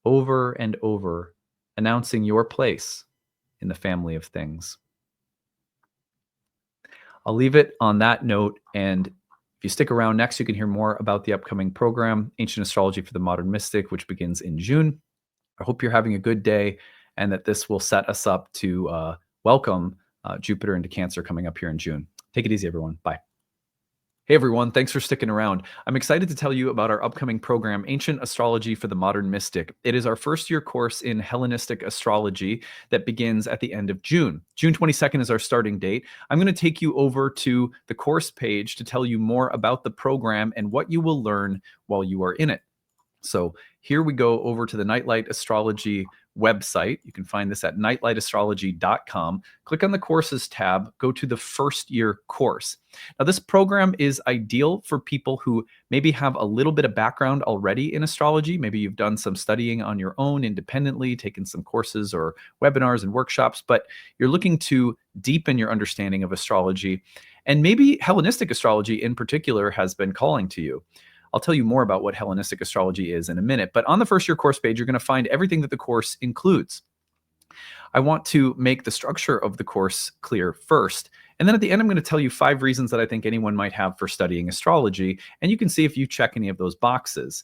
over and over, announcing your place in the family of things. I'll leave it on that note, and if you stick around next, you can hear more about the upcoming program, Ancient Astrology for the Modern Mystic, which begins in June. I hope you're having a good day and that this will set us up to welcome Jupiter into Cancer coming up here in June. Take it easy, everyone. Bye. Hey everyone, thanks for sticking around. I'm excited to tell you about our upcoming program, Ancient Astrology for the Modern Mystic. It is our first-year course in Hellenistic astrology that begins at the end of June. June 22nd is our starting date. I'm going to take you over to the course page to tell you more about the program and what you will learn while you are in it. So here we go over to the Nightlight Astrology website. You can find this at nightlightastrology.com. Click on the courses tab, go to the first year course. Now, this program is ideal for people who maybe have a little bit of background already in astrology. Maybe you've done some studying on your own independently, taken some courses or webinars and workshops, but you're looking to deepen your understanding of astrology. And maybe Hellenistic astrology in particular has been calling to you. I'll tell you more about what Hellenistic astrology is in a minute, but on the first year course page, you're going to find everything that the course includes. I want to make the structure of the course clear first, and then at the end, I'm going to tell you 5 reasons that I think anyone might have for studying astrology, and you can see if you check any of those boxes.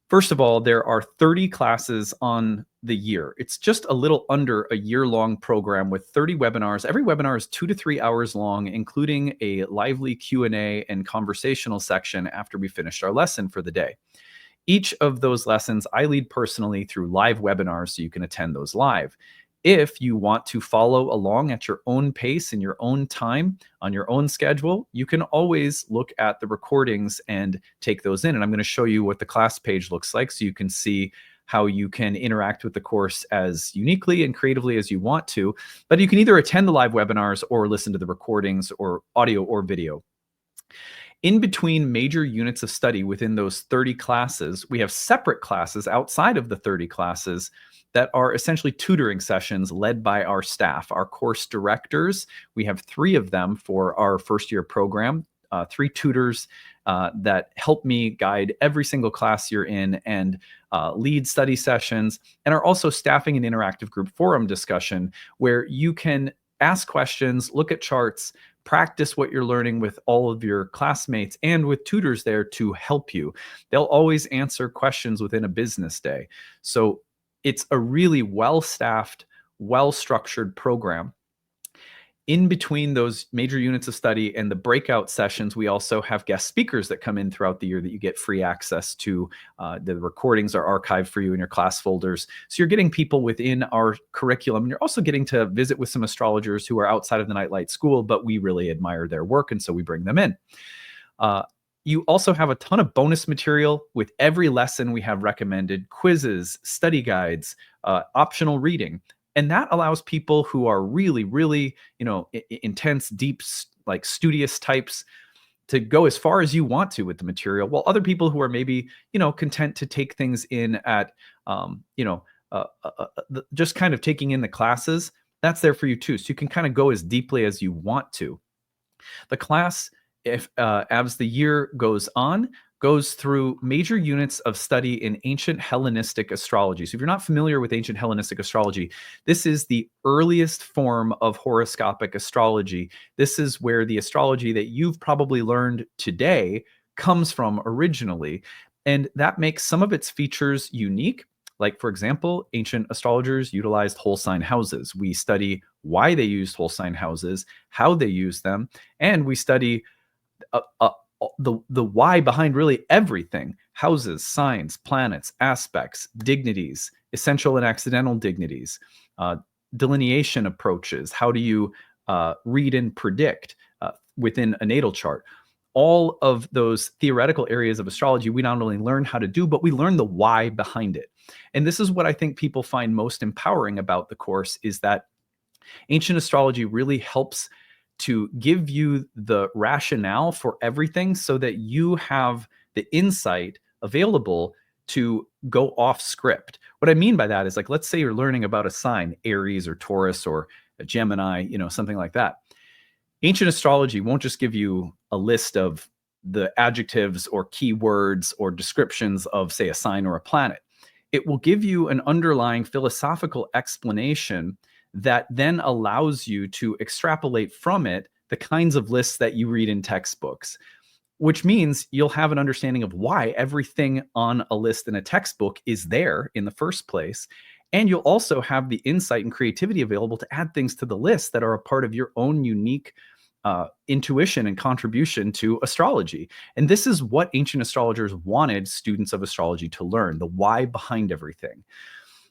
First of all, there are 30 classes on the year. It's just a little under a year-long program with 30 webinars. Every webinar is 2 to 3 hours long, including a lively Q&A and conversational section after we finished our lesson for the day. Each of those lessons I lead personally through live webinars, so you can attend those live. If you want to follow along at your own pace in your own time on your own schedule, you can always look at the recordings and take those in. And I'm going to show you what the class page looks like so you can see how you can interact with the course as uniquely and creatively as you want to. But you can either attend the live webinars or listen to the recordings or audio or video. In between major units of study within those 30 classes, we have separate classes outside of the 30 classes that are essentially tutoring sessions led by our staff, our course directors. We have 3 of them for our first year program, 3 tutors that help me guide every single class you're in and lead study sessions, and are also staffing an interactive group forum discussion where you can ask questions, look at charts, practice what you're learning with all of your classmates and with tutors there to help you. They'll always answer questions within a business day. So it's a really well-staffed, well-structured program. In between those major units of study and the breakout sessions, we also have guest speakers that come in throughout the year that you get free access to. The recordings are archived for you in your class folders. So you're getting people within our curriculum. And you're also getting to visit with some astrologers who are outside of the Nightlight School, but we really admire their work, and so we bring them in. You also have a ton of bonus material. With every lesson, we have recommended quizzes, study guides, optional reading. And that allows people who are really, really, intense, deep, like studious types to go as far as you want to with the material, while other people who are maybe, content to take things in at, just kind of taking in the classes, that's there for you too. So you can kind of go as deeply as you want to. The class, if as the year goes on, goes through major units of study in ancient Hellenistic astrology. So if you're not familiar with ancient Hellenistic astrology, this is the earliest form of horoscopic astrology. This is where the astrology that you've probably learned today comes from originally. And that makes some of its features unique. Like, for example, ancient astrologers utilized whole sign houses. We study why they used whole sign houses, how they used them, and we study the why behind really everything: houses, signs, planets, aspects, dignities, essential and accidental dignities, delineation approaches. How do you read and predict within a natal chart? All of those theoretical areas of astrology, we not only learn how to do, but we learn the why behind it. And this is what I think people find most empowering about the course, is that ancient astrology really helps to give you the rationale for everything so that you have the insight available to go off script. What I mean by that is, like, let's say you're learning about a sign, Aries or Taurus or a Gemini, something like that. Ancient astrology won't just give you a list of the adjectives or keywords or descriptions of, say, a sign or a planet. It will give you an underlying philosophical explanation that then allows you to extrapolate from it the kinds of lists that you read in textbooks, which means you'll have an understanding of why everything on a list in a textbook is there in the first place. And you'll also have the insight and creativity available to add things to the list that are a part of your own unique intuition and contribution to astrology. And this is what ancient astrologers wanted students of astrology to learn: the why behind everything.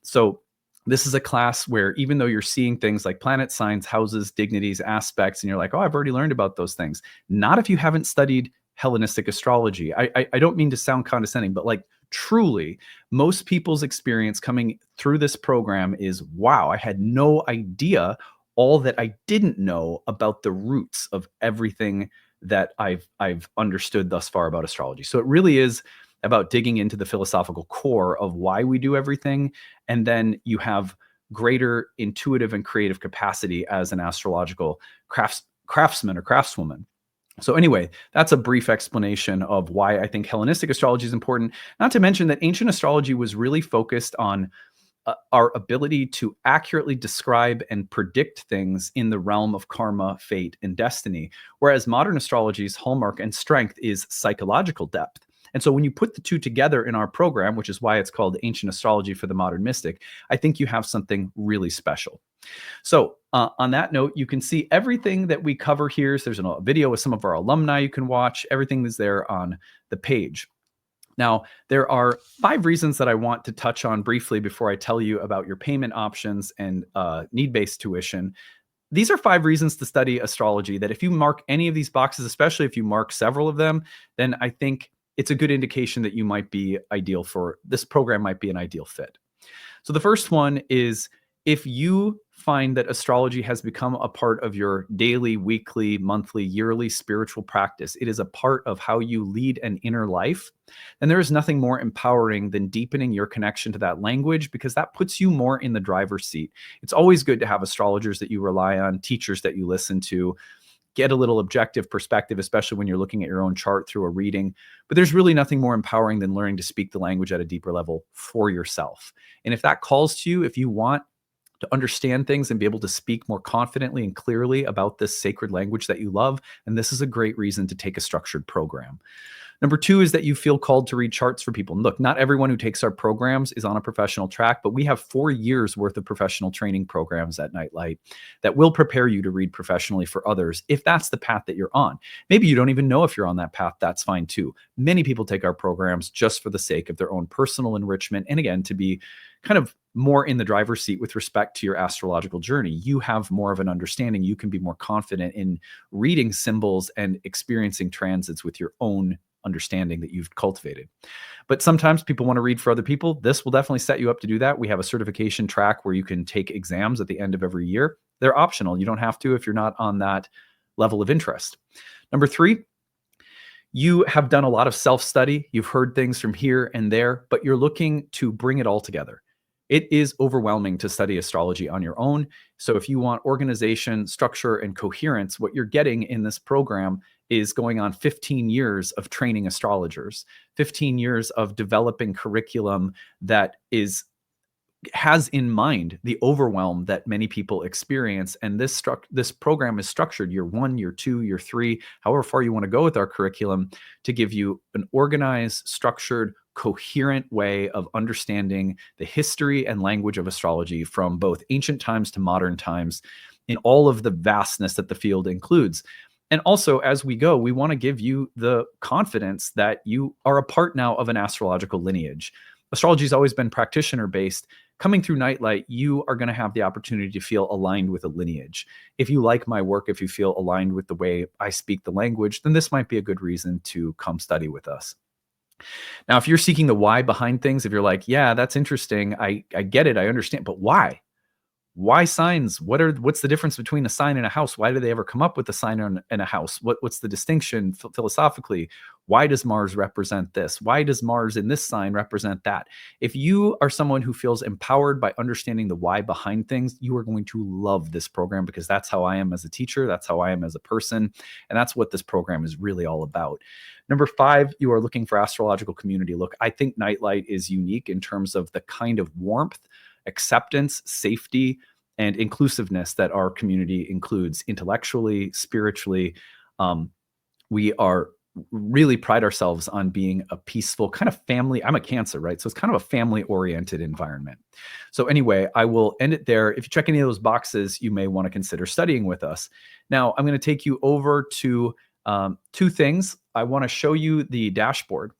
So this is a class where, even though you're seeing things like planet signs, houses, dignities, aspects, and you're like, oh, I've already learned about those things. Not if you haven't studied Hellenistic astrology. I don't mean to sound condescending, but like, truly, most people's experience coming through this program is, wow, I had no idea all that I didn't know about the roots of everything that I've understood thus far about astrology. So it really is about digging into the philosophical core of why we do everything. And then you have greater intuitive and creative capacity as an astrological craftsman or craftswoman. So anyway, that's a brief explanation of why I think Hellenistic astrology is important. Not to mention that ancient astrology was really focused on our ability to accurately describe and predict things in the realm of karma, fate, and destiny, whereas modern astrology's hallmark and strength is psychological depth. And so when you put the two together in our program, which is why it's called Ancient Astrology for the Modern Mystic, I think you have something really special. So on that note, you can see everything that we cover here. So there's a video with some of our alumni you can watch. Everything is there on the page. Now, there are 5 reasons that I want to touch on briefly before I tell you about your payment options and need-based tuition. These are 5 reasons to study astrology that if you mark any of these boxes, especially if you mark several of them, then I think it's a good indication that you might be ideal for this program, might be an ideal fit. So the first one is, if you find that astrology has become a part of your daily, weekly, monthly, yearly spiritual practice, it is a part of how you lead an inner life, then there is nothing more empowering than deepening your connection to that language, because that puts you more in the driver's seat. It's always good to have astrologers that you rely on, teachers that you listen to, get a little objective perspective, especially when you're looking at your own chart through a reading. But there's really nothing more empowering than learning to speak the language at a deeper level for yourself. And if that calls to you, if you want to understand things and be able to speak more confidently and clearly about this sacred language that you love. And this is a great reason to take a structured program. Number two is that you feel called to read charts for people. And look, not everyone who takes our programs is on a professional track, but we have 4 years worth of professional training programs at Nightlight that will prepare you to read professionally for others if that's the path that you're on. Maybe you don't even know if you're on that path. That's fine too. Many people take our programs just for the sake of their own personal enrichment. And again, to be kind of more in the driver's seat with respect to your astrological journey. You have more of an understanding. You can be more confident in reading symbols and experiencing transits with your own understanding that you've cultivated. But sometimes people want to read for other people. This will definitely set you up to do that. We have a certification track where you can take exams at the end of every year. They're optional. You don't have to if you're not on that level of interest. Number three, you have done a lot of self-study. You've heard things from here and there, but you're looking to bring it all together. It is overwhelming to study astrology on your own. So if you want organization, structure, and coherence, what you're getting in this program is going on 15 years of training astrologers, 15 years of developing curriculum that has in mind the overwhelm that many people experience. And this program is structured year 1, year 2, year 3, however far you want to go with our curriculum, to give you an organized, structured, coherent way of understanding the history and language of astrology from both ancient times to modern times in all of the vastness that the field includes. And also, as we go, we want to give you the confidence that you are a part now of an astrological lineage. Astrology has always been practitioner-based. Coming through Nightlight, you are going to have the opportunity to feel aligned with a lineage. If you like my work, if you feel aligned with the way I speak the language, then this might be a good reason to come study with us. Now, if you're seeking the why behind things, if you're like, yeah, that's interesting, I get it, I understand, but why? Why signs? What's the difference between a sign and a house? Why do they ever come up with a sign and a house? What's the distinction philosophically? Why does Mars represent this? Why does Mars in this sign represent that? If you are someone who feels empowered by understanding the why behind things, you are going to love this program, because that's how I am as a teacher. That's how I am as a person. And that's what this program is really all about. Number 5, you are looking for astrological community. Look, I think Nightlight is unique in terms of the kind of warmth, acceptance, safety, and inclusiveness that our community includes intellectually, spiritually. We are really pride ourselves on being a peaceful kind of family. I'm a Cancer, right? So it's kind of a family-oriented environment. So anyway, I will end it there. If you check any of those boxes, you may want to consider studying with us. Now, I'm going to take you over to 2 things. I want to show you the dashboard.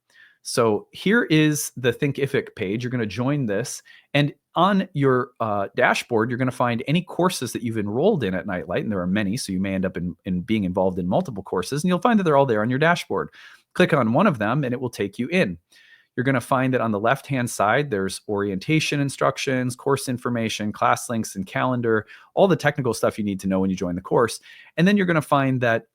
So here is the Thinkific page. You're going to join this. And on your dashboard, you're going to find any courses that you've enrolled in at Nightlight. And there are many, so you may end up in being involved in multiple courses. And you'll find that they're all there on your dashboard. Click on one of them and it will take you in. You're going to find that on the left-hand side, there's orientation instructions, course information, class links, and calendar, all the technical stuff you need to know when you join the course. And then you're going to find that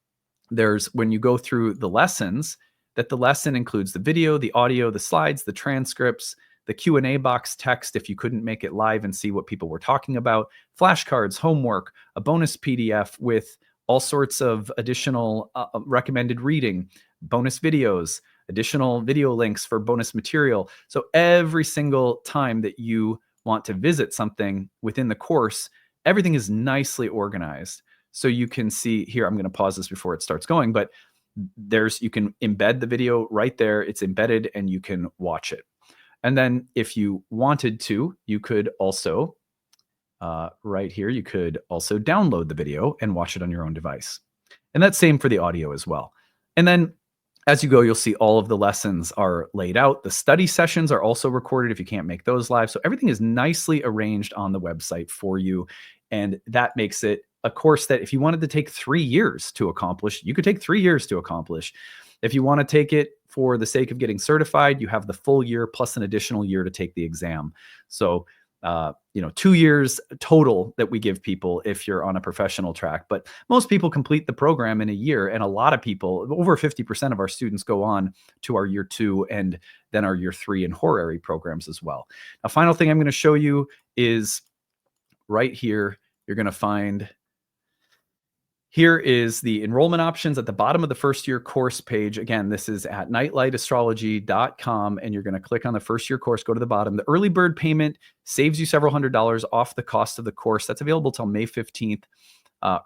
when you go through the lessons, that the lesson includes the video, the audio, the slides, the transcripts, the Q&A box text if you couldn't make it live and see what people were talking about, flashcards, homework, a bonus PDF with all sorts of additional recommended reading, bonus videos, additional video links for bonus material. So every single time that you want to visit something within the course, everything is nicely organized. So you can see here, I'm going to pause this before it starts going, but you can embed the video right there. It's embedded and you can watch it. And then if you wanted to, you could also, right here, you could also download the video and watch it on your own device. And that's same for the audio as well. And then as you go, you'll see all of the lessons are laid out. The study sessions are also recorded if you can't make those live. So everything is nicely arranged on the website for you. And that makes it a course that if you wanted to take 3 years to accomplish, you could take 3 years to accomplish. If you want to take it for the sake of getting certified, you have the full year plus an additional year to take the exam. So, 2 years total that we give people if you're on a professional track. But most people complete the program in a year. And a lot of people, over 50% of our students, go on to our year 2 and then our year 3 and horary programs as well. Now, final thing I'm going to show you is right here. You're going to find Here is the enrollment options at the bottom of the first year course page. Again, this is at nightlightastrology.com, and you're going to click on the first year course, go to the bottom. The early bird payment saves you several $100s off the cost of the course. That's available till May 15th.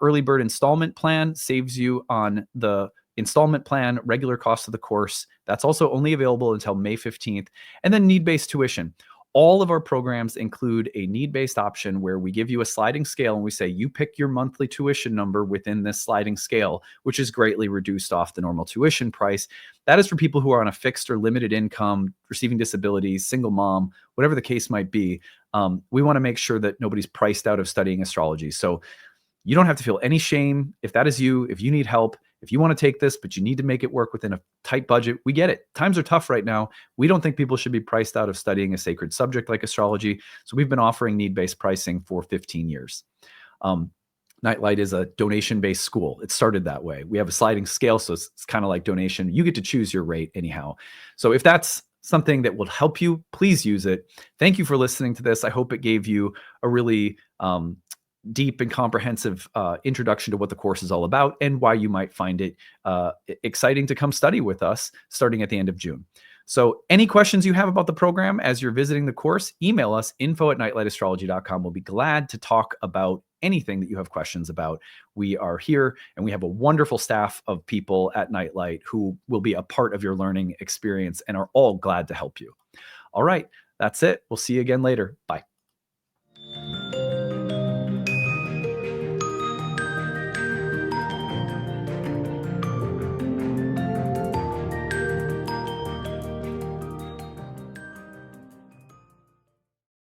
Early bird installment plan saves you on the installment plan, regular cost of the course. That's also only available until May 15th. And then need-based tuition. All of our programs include a need-based option where we give you a sliding scale and we say you pick your monthly tuition number within this sliding scale, which is greatly reduced off the normal tuition price. That is for people who are on a fixed or limited income, receiving disabilities, single mom, whatever the case might be. We want to make sure that nobody's priced out of studying astrology. So you don't have to feel any shame. If that is you, if you need help, if you want to take this, but you need to make it work within a tight budget, we get it. Times are tough right now. We don't think people should be priced out of studying a sacred subject like astrology. So we've been offering need-based pricing for 15 years. Nightlight is a donation-based school. It started that way. We have a sliding scale, so it's kind of like donation. You get to choose your rate anyhow. So if that's something that will help you, please use it. Thank you for listening to this. I hope it gave you a really deep and comprehensive introduction to what the course is all about and why you might find it exciting to come study with us starting at the end of June. So any questions you have about the program as you're visiting the course, email us, info@nightlightastrology.com. We'll be glad to talk about anything that you have questions about. We are here and we have a wonderful staff of people at Nightlight who will be a part of your learning experience and are all glad to help you. All right, that's it. We'll see you again later. Bye.